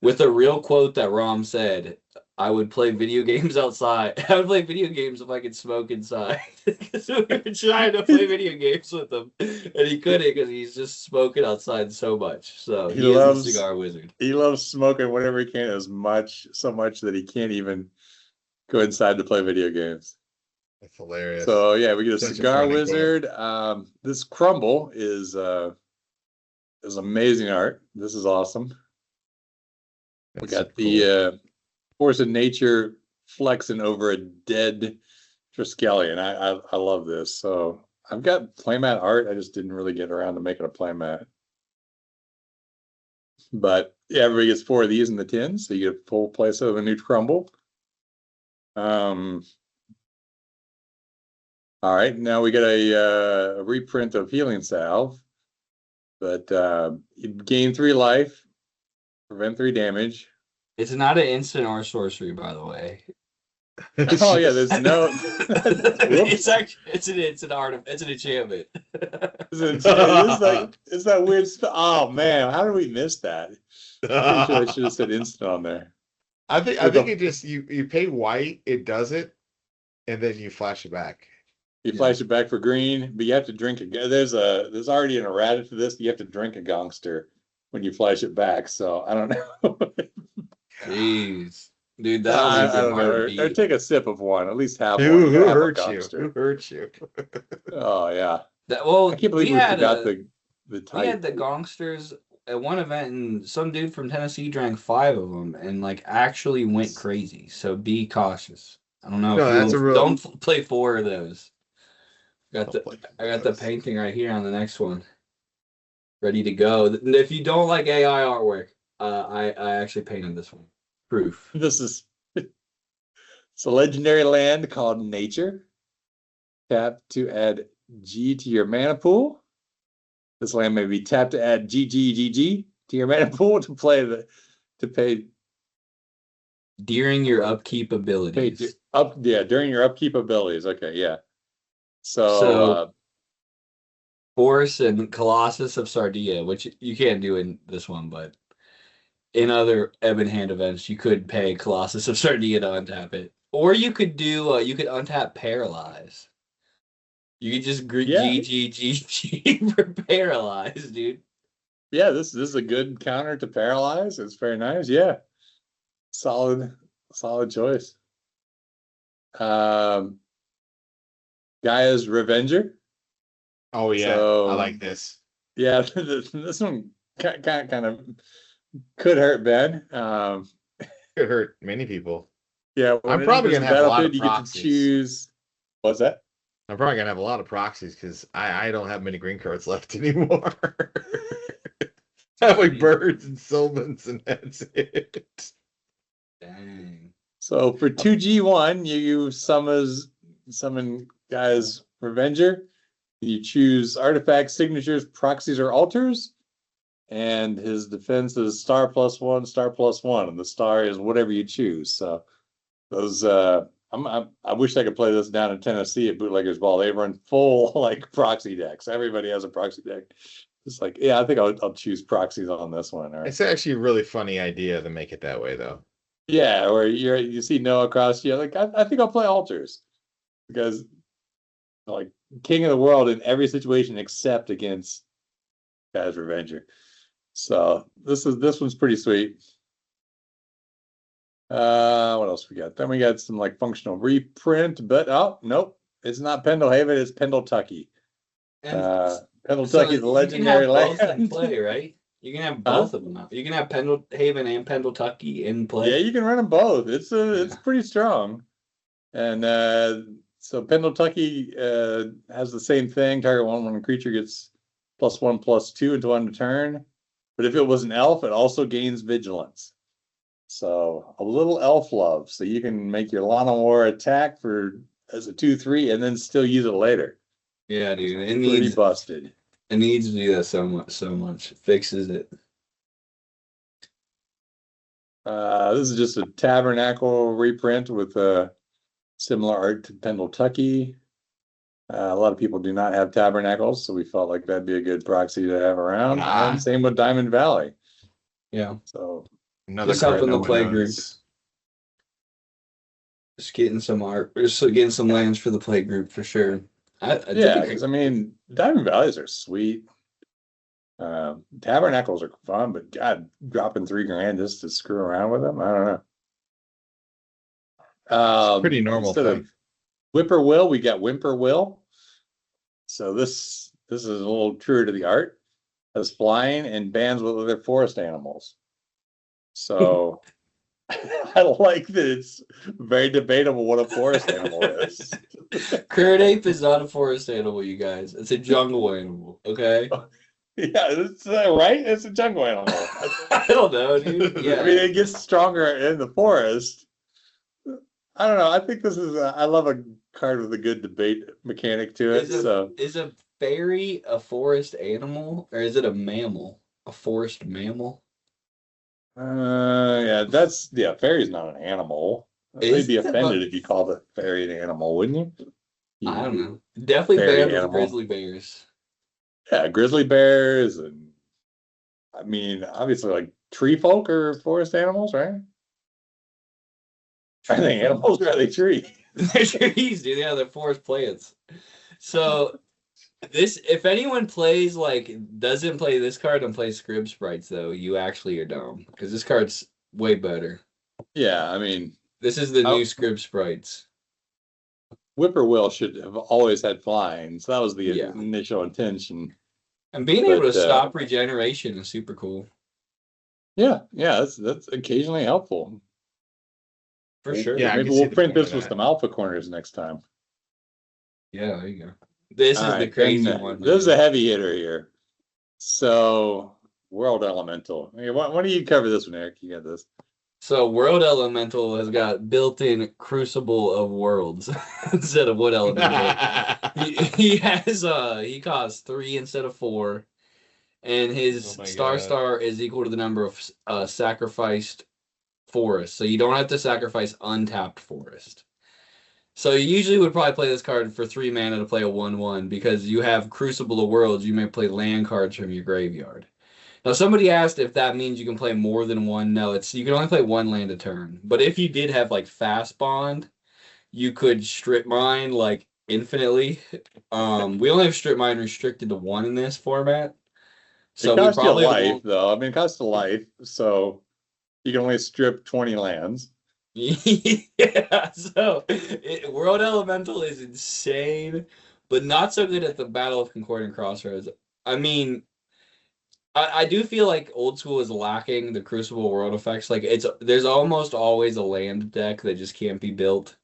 With a real quote that Rom said, I would play video games outside. I would play video games if I could smoke inside. Because we were trying to play video games with him. And he couldn't because he's just smoking outside so much. So He he is loves- a cigar wizard. He loves smoking whatever he can so much that he can't even go inside to play video games. That's hilarious. So yeah, we get a Such a Cigar funny Wizard. This Crumble is amazing art. This is awesome. We That's got cool. the Force of Nature flexing over a dead Triskelion. I love this. So I've got playmat art. I just didn't really get around to making a playmat. But yeah, everybody gets 4 of these in the tin, so you get a full playset of a new Crumble. All right, now we get a reprint of Healing Salve, but you gain 3 life. Prevent 3 damage. It's not an instant or sorcery, by the way. Oh yeah, there's no. It's actually it's an art of it's an enchantment. It's that weird stuff. Oh man, how did we miss that? Pretty sure I should have said instant on there. I think it just you pay white, it does it, and then you flash it back. You flash it back for green, but you have to drink it. There's already an errata to this. You have to drink a gongster when you flash it back. So I don't know. Jeez, dude, that I don't know. Or take a sip of one. At least have one. Who Have a hurt you? gongster. Who hurt you? Oh yeah. Well, I can't believe we forgot the type. We had the gongsters at one event, and some dude from Tennessee drank 5 of them, and like actually went crazy. So be cautious. I don't know. No, Don't play 4 of those. I got the painting right here on the next one, ready to go. If you don't like AI artwork, I actually painted this one. Proof. It's a legendary land called Nature. Tap to add G to your mana pool. This land may be tapped to add GGGG to your mana pool to pay During your upkeep abilities. During your upkeep abilities. Okay, yeah. So Force and Colossus of Sardia, which you can't do in this one, but in other Ebon Hand events, you could pay Colossus of Sardia to untap it. Or you could do you could untap Paralyze. You could just GGGG for Paralyze, dude. Yeah, this is a good counter to Paralyze. It's very nice. Yeah. Solid choice. Gaia's Revenger. Oh yeah, So, I like this. Yeah, this one kind of could hurt Ben. It hurt many people. Yeah, I'm probably gonna have a lot of you get to proxies. choose. What's that? I'm probably gonna have a lot of proxies because I don't have many green cards left anymore. I have like birds and Sylvans, and that's it. Dang. So for 2G1, you summon Gaia's Revenger. You choose artifacts, signatures, proxies, or altars. And his defense is star +1, star +1, and the star is whatever you choose. So those I wish I could play this down in Tennessee at Bootleggers Ball. They run full like proxy decks. Everybody has a proxy deck. It's like, yeah, I think I'll choose proxies on this one. Or, It's actually a really funny idea to make it that way, though. yeah, or you see Noah across you, like I think I'll play altars because like king of the world in every situation except against Gaia's Revenger. So this one's pretty sweet. What else we got? Then we got some like functional reprint, but oh nope, it's not Pendlehaven, it's Pendletucky. Pendletucky, the legendary land. In play, right? You can have both of them. You can have Pendlehaven and Pendletucky in play. Yeah, you can run them both. It's pretty strong. And so Pendletucky has the same thing. Target one creature gets +1/+2 until end of turn. But if it was an elf, it also gains vigilance. So a little elf love. So you can make your Lana War attack as a 2/3 and then still use it later. Yeah, dude. It Pretty needs busted. It needs to do that so much. It fixes it. This is just a Tabernacle reprint with similar art to Pendletucky. A lot of people do not have Tabernacles, so we felt like that'd be a good proxy to have around. And same with Diamond Valley. Yeah. So Another Just helping the play knows. group. Just getting some art, just getting some lands for the play group for sure. yeah, because I mean, Diamond Valleys are sweet. Tabernacles are fun, but God, dropping $3,000 just to screw around with them, I don't know. Pretty normal Instead thing. of Whippoorwill, we got Whimperwill. So this is a little truer to the art. Has flying and bands with other forest animals. So I like that it's very debatable what a forest animal is. Current ape is not a forest animal, you guys. It's a jungle animal. Okay. Yeah, it's right. It's a jungle animal. I don't know, dude. Yeah. I mean, it gets stronger in the forest. I don't know. I think this is. I love a card with a good debate mechanic to it. Is a fairy a forest animal or is it a mammal? A forest mammal? Fairy's not an animal. Is They'd be it? offended if you called a fairy an animal, wouldn't you? I don't You know. Definitely fairy banned with animal. grizzly bears. Yeah, grizzly bears, and I mean, obviously, like tree folk are forest animals, right? I think animals are they tree. They're trees, dude. Yeah, they're forest plants. So this, if anyone plays doesn't play this card and plays Scrib Sprites, though, you actually are dumb because this card's way better. Yeah, I mean, This is the new Scrib Sprites. Whippoorwill should have always had flying, so that was the Yeah. initial intention. And being able to But, stop regeneration is super cool. Yeah, that's occasionally helpful. For sure. Yeah, I Maybe can see we'll the print point of this with that. some alpha corners next time. Yeah, there you go. This is All the right, crazy then, one. This is man. a heavy hitter here. So, World Elemental. I mean, why don't you cover this one, Eric? You got this. So World Elemental has got built-in Crucible of Worlds instead of Wood Elemental. He costs 3 instead of 4, and his Oh my star God. is equal to the number of sacrificed forests. So you don't have to sacrifice untapped forest. So you usually would probably play this card for 3 mana to play a 1/1 because you have Crucible of Worlds. You may play land cards from your graveyard. Now, somebody asked if that means you can play more than one. No, you can only play 1 land a turn. But if you did have fast bond, you could strip mine infinitely. We only have strip mine restricted to 1 in this format. So It we costs you a probably life, though. I mean, it costs a life, so you can only strip 20 lands. Yeah, so World Elemental is insane, but not so good at the Battle of Concordant Crossroads. I mean, I do feel like old school is lacking the Crucible world effects. There's almost always a land deck that just can't be built.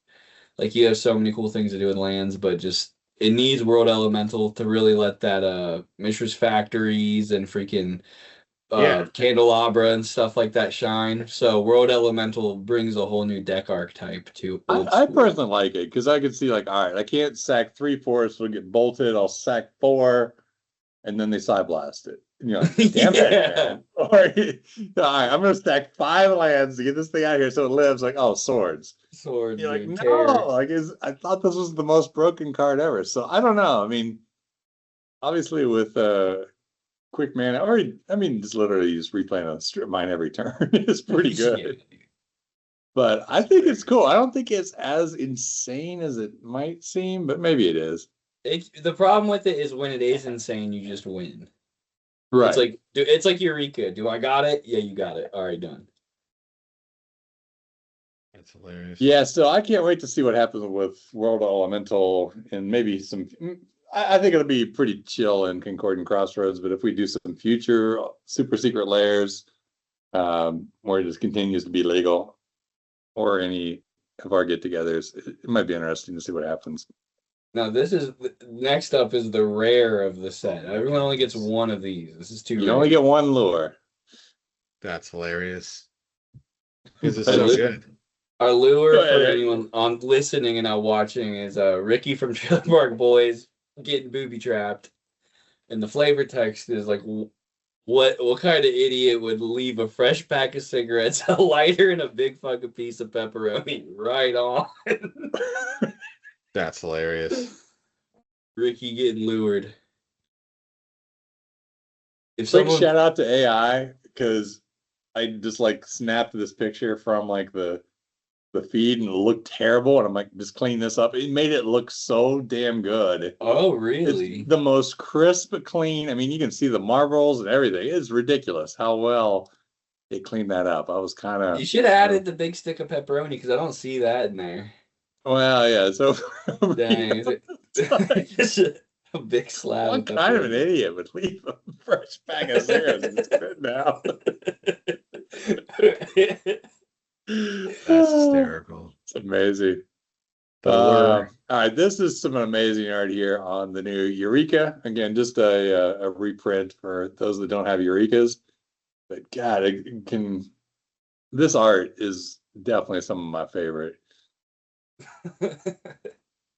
You have so many cool things to do with lands, but just it needs World Elemental to really let that Mishra's Factories and freaking Yeah. Candelabra and stuff like that shine. So World Elemental brings a whole new deck archetype to old I school. personally like it because I could see, all right, I can't sack 3 forests, we'll get bolted. I'll sack 4, and then they side blast it. And you're like, damn it, Yeah. man. Or, all right, I'm going to stack 5 lands to get this thing out here so it lives. Like, oh, swords. Swords, You're like, dude, no. I thought this was the most broken card ever. So I don't know. I mean, obviously with quick mana, just literally just replaying a strip mine every turn is pretty good. Yeah. But I think it's cool. I don't think it's as insane as it might seem, but maybe it is. The problem with it is when it is insane, you just win. Right. It's like Eureka. Do I got it? Yeah, you got it. All right, done. That's hilarious. Yeah, so I can't wait to see what happens with World Elemental and maybe some. I think it'll be pretty chill in Concordant Crossroads, but if we do some future Super Secret Lairs, where it just continues to be legal, or any of our get-togethers, it might be interesting to see what happens. Now next up is the rare of the set. Everyone only gets 1 of these. This is too You rare. only get 1 lure. That's hilarious. This is That so is- good. Our lure Go ahead, for Eric. anyone on listening and not watching is Ricky from Trailer Park Boys getting booby trapped, and the flavor text is what kind of idiot would leave a fresh pack of cigarettes, a lighter, and a big fucking piece of pepperoni right on? That's hilarious. Ricky getting lured. If Quick someone shout out to AI because I just snapped this picture from the feed and it looked terrible, and I'm like, just clean this up. It made it look so damn good. Oh, It's really? the most crisp, clean. I mean, you can see the marbles and everything. It's ridiculous how well they cleaned that up. I was kind of. You should have added the big stick of pepperoni because I don't see that in there. Well, yeah. So. Dang, is it just a big slab? What kind of an idiot would leave a fresh pack of cigarettes and spit it out? That's hysterical. It's amazing. The lure. All right, this is some amazing art here on the new Eureka. Again, just a reprint for those that don't have Eurekas. But God, this art is definitely some of my favorite.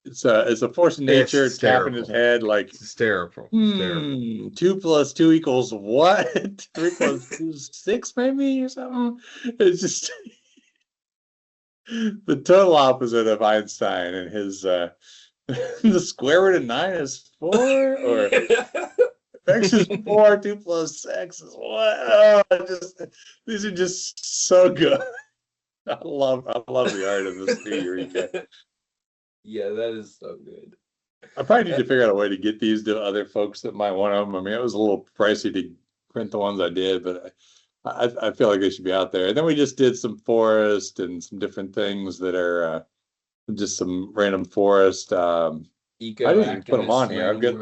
it's a force of nature. It's Tapping his hysterical. head like, It's hysterical. Hysterical. 2 + 2 = what? 3 + 2 is 6, maybe, or something. It's just the total opposite of Einstein and his the square root of 9 is 4, or x is 4, 2 + x is what? Oh, these are just so good. I love the art of this new Eureka. Yeah, that is so good. I probably need to figure out a way to get these to other folks that might want them. I mean, it was a little pricey to print the ones I did, but I feel like they should be out there. And then we just did some forest and some different things that are just some random forest. I didn't even put them on here. I've got.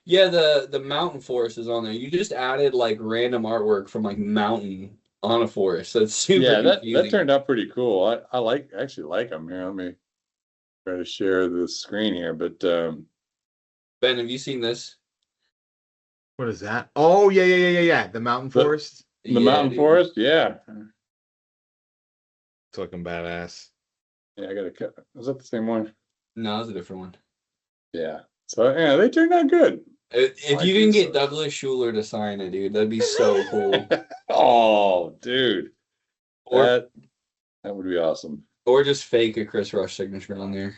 Yeah, the mountain forest is on there. You just added like random artwork from like mountain on a forest. That's super Yeah, that confusing. turned out pretty cool. I actually like them here. Let me try to share the screen here, but Ben, have you seen this? What is that? Oh, yeah. The mountain forest. the mountain dude. forest, yeah. It's looking badass. Yeah, I gotta cut. Was that the same one? No, that's a different one. Yeah. So yeah, they turned out good. If like you can these, get Douglas Schuler to sign it, dude, that'd be so cool. Oh, dude. Or That would be awesome. or just fake a Chris Rush signature on there.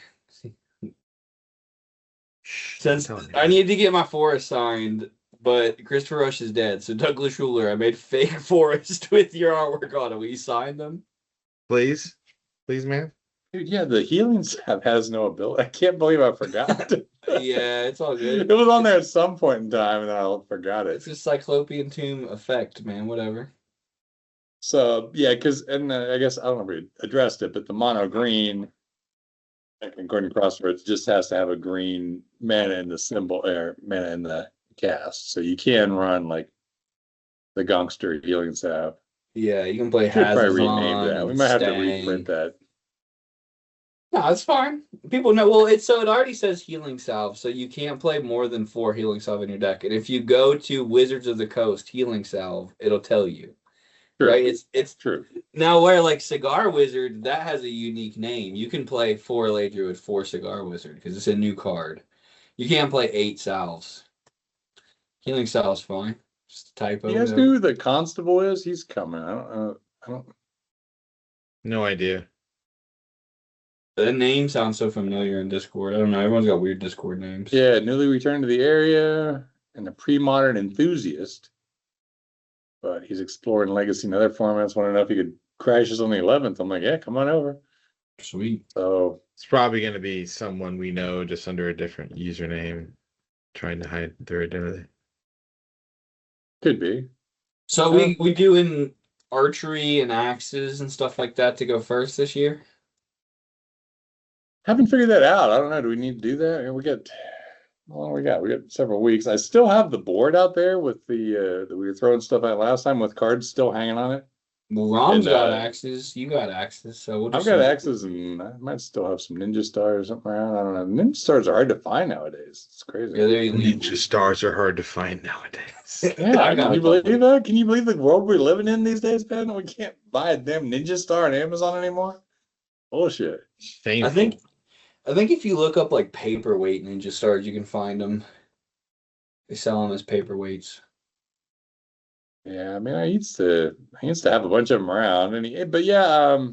Since I need to get my forest signed, but Christopher Rush is dead, so Douglas Schuler, I made fake forest with your artwork on it. Will you sign them? Please, man. Dude, yeah, the healing staff has no ability. I can't believe I forgot. Yeah, it's all good. It was on there at some point in time, and I forgot it. It's a Cyclopean tomb effect, man. Whatever. So yeah, because I guess I don't know if we addressed it, but the mono green, like Concordant Crossroads, just has to have a green mana in the symbol or mana in the cast, so you can run like the Gongster healing staff. Yeah, you can play Should probably Hazazon rename that. We and might have to Stang. reprint that. No, it's fine. People know. Well, it already says healing salve, so you can't play more than 4 healing salve in your deck. And if you go to Wizards of the Coast healing salve, it'll tell you. True. Right? It's true. Now where like Cigar Wizard, that has a unique name. You can play 4 Eladra with 4 Cigar Wizard because it's a new card. You can't play 8 salves. Healing salve's fine. Just a typo. You guys whatever. know who the constable is? He's coming. I don't. No idea. That name sounds so familiar in Discord. I don't know. Everyone's got weird Discord names. Yeah, newly returned to the area and a pre-modern enthusiast. But he's exploring Legacy and other formats. Want to know if he could crash us on the 11th. I'm like, yeah, come on over. Sweet. So It's probably going to be someone we know just under a different username, trying to hide their identity. could be. So we doing archery and axes and stuff like that to go first this year? Haven't figured that out. I don't know. Do we need to do that? We got several weeks. I still have the board out there with the that we were throwing stuff at last time with cards still hanging on it. Well, Rom's And, got axes. You got axes. So we'll I've just got axes and I might still have some Ninja Stars or something around. I don't know. Ninja Stars are hard to find nowadays. It's crazy. Yeah, they're illegal. Ninja stars are hard to find nowadays. Yeah, I got can you a couple. believe that? Can you believe the world we're living in these days, Ben? We can't buy a damn Ninja Star on Amazon anymore. Bullshit. Shameful. I think if you look up like paperweight Ninja Stars, you can find them. They sell them as paperweights. Yeah, I mean, I used to have a bunch of them around, but yeah, I'll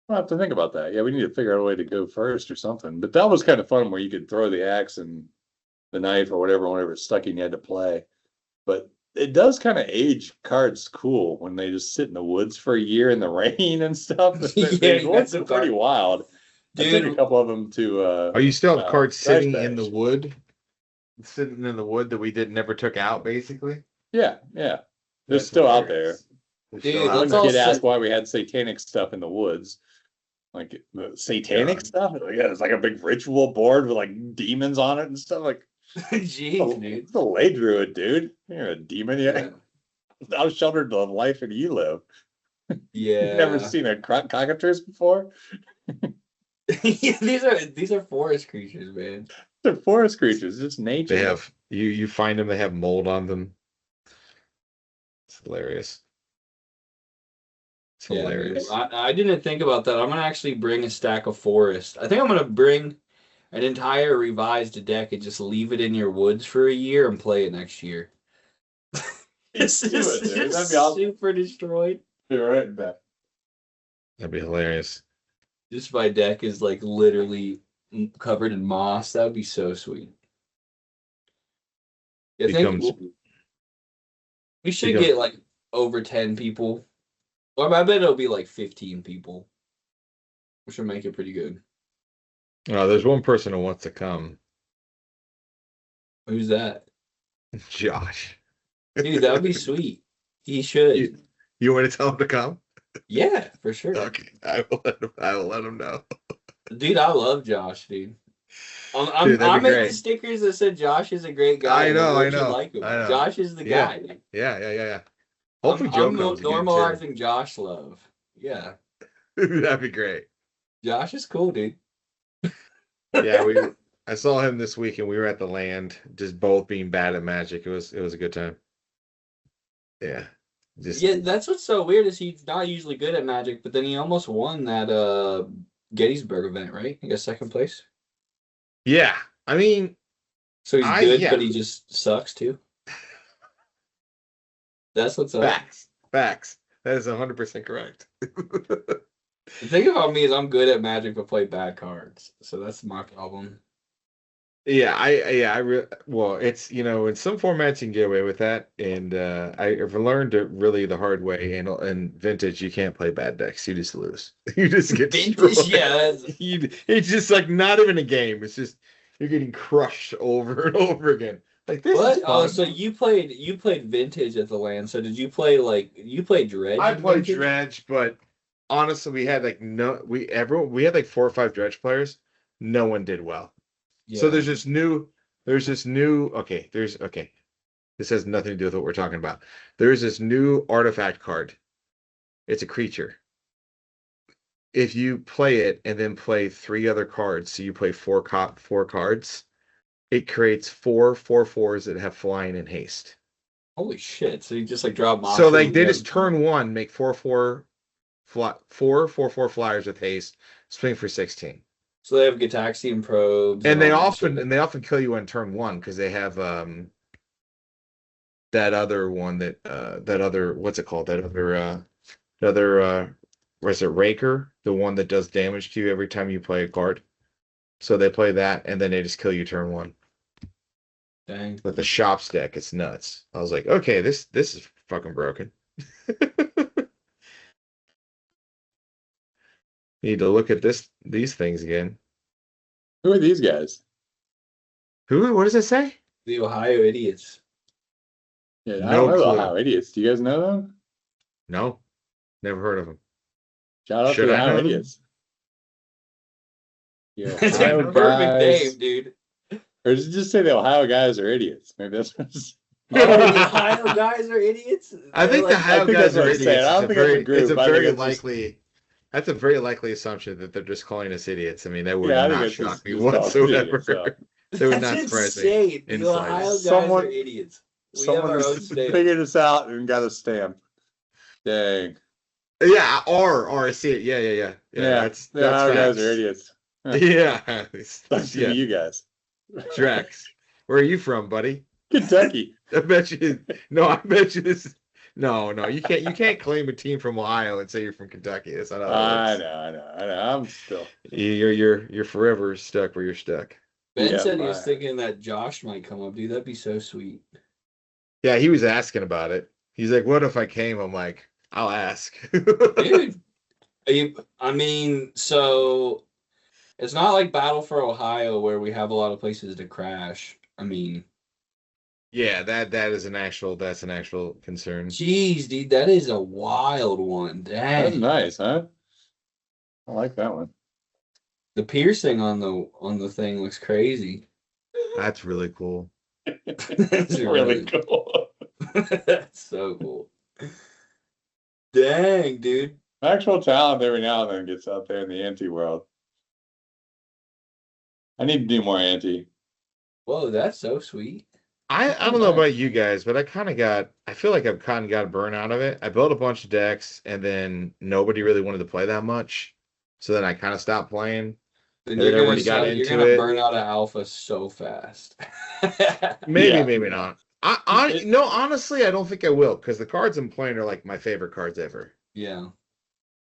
have to think about that. Yeah, we need to figure out a way to go first or something. But that was kind of fun where you could throw the axe and the knife or whatever it's stuck in, you had to play. But it does kind of age cards cool when they just sit in the woods for a year in the rain and stuff. They you look got pretty wild. I took a Dude, couple of them to. Are you still have cards Trash sitting in the bags. wood? Sitting in the wood that we never took out, basically? Yeah. They're That's still out there. hilarious. They're Dude, still out let's there. all Kid asked sit- why we had satanic stuff in the woods. Like the satanic Yeah. stuff? Yeah, it's like a big ritual board with like demons on it and stuff. Like, jeez, dude. it's a lay druid, dude. You're a demon. Yeah. How sheltered the life and you live. Yeah. You've never seen a cockatrice before? Yeah, these are forest creatures, man. They're forest creatures, just nature. They have you find them. They have mold on them. It's hilarious. It's Yeah, dude. hilarious. I didn't think about that. I'm gonna actually bring a stack of forest. I think I'm gonna bring an entire revised deck and just leave it in your woods for a year and play it next year. This Do is it, dude. That'd just be awesome. super destroyed. You're right, Beth. That'd be hilarious. Just my deck is like literally covered in moss. That would be so sweet. I think Becomes we should becomes- get like over 10 people. Or I bet it'll be like 15 people. Which will make it pretty good. Oh, there's one person who wants to come. Who's that? Josh. Dude, that would be sweet. He should. You want to tell him to come? Yeah, for sure. Okay, I will let him know. Dude, I love Josh, dude. Dude, that'd I'm be making great. stickers that said Josh is a great guy. I know, and I you know, Like him. I know. Josh is the Yeah. guy. Dude. Yeah. Hopefully Joe I'm comes again, too. normalizing Josh love. Yeah. That'd be great. Josh is cool, dude. Yeah, I saw him this week and we were at the land, just both being bad at Magic. It was a good time. Yeah. Yeah, that's what's so weird is he's not usually good at Magic, but then he almost won that Gettysburg event, right? He got second place. Yeah. I mean, So he's good, yeah. but he just sucks too. That's what's up. Facts. That is 100% correct. The thing about me is I'm good at Magic but play bad cards. So that's my problem. Well, it's, in some formats you can get away with that, and I've learned it really the hard way. In Vintage, you can't play bad decks; you just lose. You just get Vintage, destroyed. yeah. It's just like not even a game. It's just you're getting crushed over and over again. Like this What? is Oh, fun. so you played Vintage at the land. So did you play you played Dredge? I in played Vintage? Dredge, but honestly, we had like like 4 or 5 Dredge players. No one did well. Yeah. So there's this new, okay, this has nothing to do with what we're talking about. There's this new artifact card. It's a creature. If you play it and then play 3 other cards, so you play 4 cards, it creates 4/4/4s that have flying and haste. Holy shit! So you just like drop monsters. So like they just turn 1, make 4/4 flyers with haste, swing for 16. So they have Gataxian probes. And they all that shit. often kill you on turn 1 because they have that other one that other what's it called? Was it Raker? The one that does damage to you every time you play a card. So they play that and then they just kill you turn 1. Dang. But the shops deck, it's nuts. I was like, okay, this is fucking broken. Need to look at these things again. Who are these guys? Who? What does it say? The Ohio idiots. Yeah, I No don't know clue. Ohio idiots. Do you guys know them? No, never heard of them. Shout out Should to the I Ohio know them? idiots. Yeah, That's a Ohio perfect guys. name, dude. Or does it just say the Ohio guys are idiots? Maybe that's what it's. Oh, the Ohio guys are idiots. I think They're the Ohio think guys that's what are I'm saying. idiots. I don't think it's a group. It's a I think very it's just- likely. That's a very likely assumption that they're just calling us idiots. I mean, that would Yeah, I think not it's shock just- me just called whatsoever. idiots, so. That would That's not surprise me. insane. in The Ohio guys Someone- are idiots. We have Someone our own just stamp. figured this out and got a stamp. Dang. Yeah, I see it. Yeah. That's the Ohio guys facts. are idiots. Yeah, That's yeah. you guys. Drax, where are you from, buddy? Kentucky. I bet you. No, I bet you this. No, you can't. You can't claim a team from Ohio and say you're from Kentucky. That's not how I it works. know. I'm still. You're forever stuck where you're stuck. Ben Yeah, said he was fine. thinking that Josh might come up, dude. That'd be so sweet. Yeah, he was asking about it. He's like, "What if I came?" I'm like, "I'll ask." Dude, I mean, so it's not like Battle for Ohio where we have a lot of places to crash. I mean, Yeah, that's an actual concern. geez, dude, that is a wild one. That's Dang. nice, huh? I like that one. The piercing on the thing looks crazy. That's really cool. That's really cool. That's so cool. Dang, dude. Actual talent every now and then gets out there in the anti world. I need to do more anti. Whoa, that's so sweet. I don't know about you guys, but I feel like I've kind of got a burn out of it. I built a bunch of decks and then nobody really wanted to play that much. So then I kind of stopped playing. Then And then everybody got you're into gonna it. burn out of alpha so fast. Maybe, Yeah. maybe not. No, honestly, I don't think I will because the cards I'm playing are like my favorite cards ever. Yeah.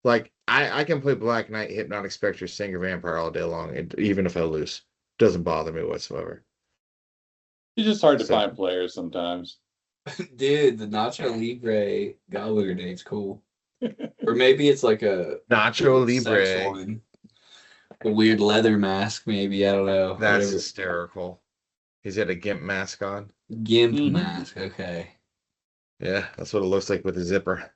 Like I can play Black Knight, Hypnotic Spectre, Singer Vampire all day long, and even if I lose, doesn't bother me whatsoever. It's just hard to So- find players sometimes. Dude, the Nacho Libre Gallagher Date's cool. Or maybe it's like a Nacho sex Libre. one. A weird leather mask, maybe. I don't know. That's Whatever. hysterical. He's got a gimp mask on. Gimp Mhm. mask. Okay. Yeah, that's what it looks like with a zipper.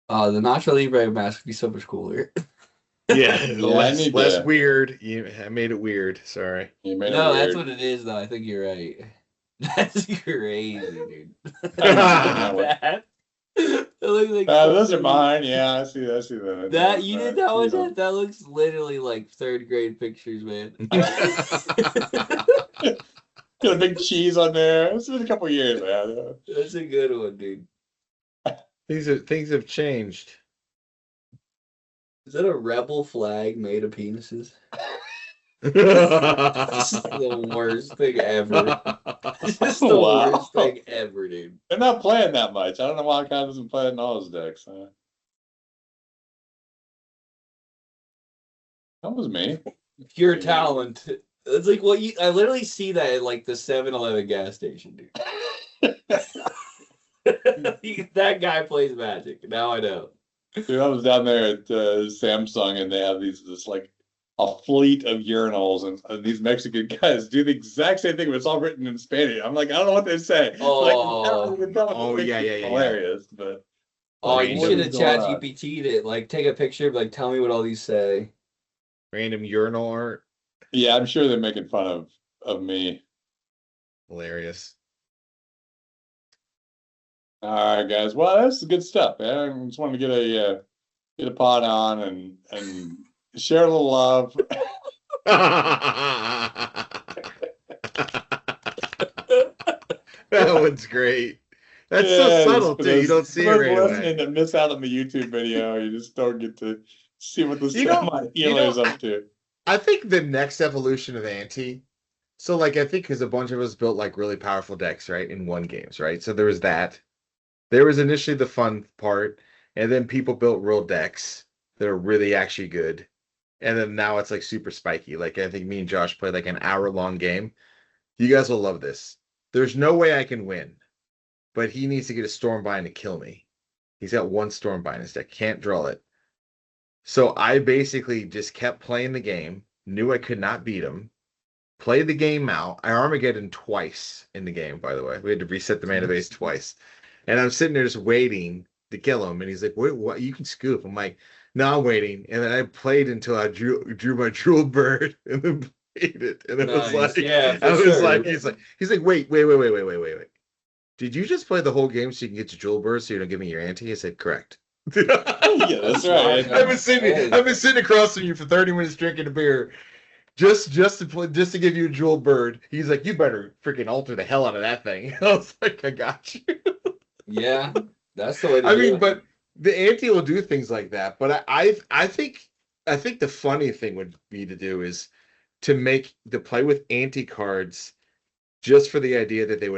The Nacho Libre mask would be so much cooler. Yeah, I less need less to- weird. I made it weird. Sorry. You made No, it that's weird. what it is, though. I think you're right. That's crazy, dude. That one. That- it looks like Those are something- mine. Yeah, I see that. That you did that one. See them. That looks literally like third grade pictures, man. Got a big cheese on there. It's been a couple years, man. That's a good one, dude. Things have changed. Is that a rebel flag made of penises? This is the worst thing ever. This is the Wow. worst thing ever, dude. They're not playing that much. I don't know why Kyle doesn't play in all his decks. That was me. Pure talent. It's like what you. I literally see that at like the 7-Eleven gas station, dude. That guy plays Magic. Now I know. Dude, I was down there at Samsung, and they have this like a fleet of urinals, and these Mexican guys do the exact same thing, but it's all written in Spanish. I'm like, I don't know what they say. Oh. Yeah. Hilarious, but Oh, you What should is have going chat on? GPT'd it. Like, take a picture, like, tell me what all these say. Random urinal art. yeah, I'm sure they're making fun of me. Hilarious. All right, guys. Well, that's good stuff, man. I just wanted to get a pod on and share a little love. That one's great. That's Yeah, so just subtle for too. You those- don't see it for those right listening away. that miss out on the YouTube video. You just don't get to see what the You know- my you healer is know, up to. I think the next evolution of Anti. So like I think because a bunch of us built like really powerful decks, right, in one games, right? So there was that. There was initially the fun part, and then people built real decks that are really actually good. And then now it's like super spiky. Like I think me and Josh played like an hour-long game. You guys will love this. There's no way I can win, but he needs to get a Stormbind to kill me. He's got one Stormbind in his deck, can't draw it. So I basically just kept playing the game, knew I could not beat him, played the game out. I Armageddon twice in the game, by the way. We had to reset the mana base twice. And I'm sitting there just waiting to kill him. And he's like, wait, what? You can scoop. I'm like, no, I'm waiting. And then I played until I drew my jeweled bird and then played it. And it was Nice. like, Yeah, for I was sure. like, he's like, wait. Did you just play the whole game so you can get your jewel bird so you don't give me your ante? I said, correct. Yeah, that's right. I've been sitting across from you for 30 minutes drinking a beer. Just to give you a jewel bird. He's like, you better freaking alter the hell out of that thing. I was like, I got you. Yeah, that's the way to I do mean, it. but the ante will do things like that. But I think the funny thing would be to do is to play with ante cards just for the idea that they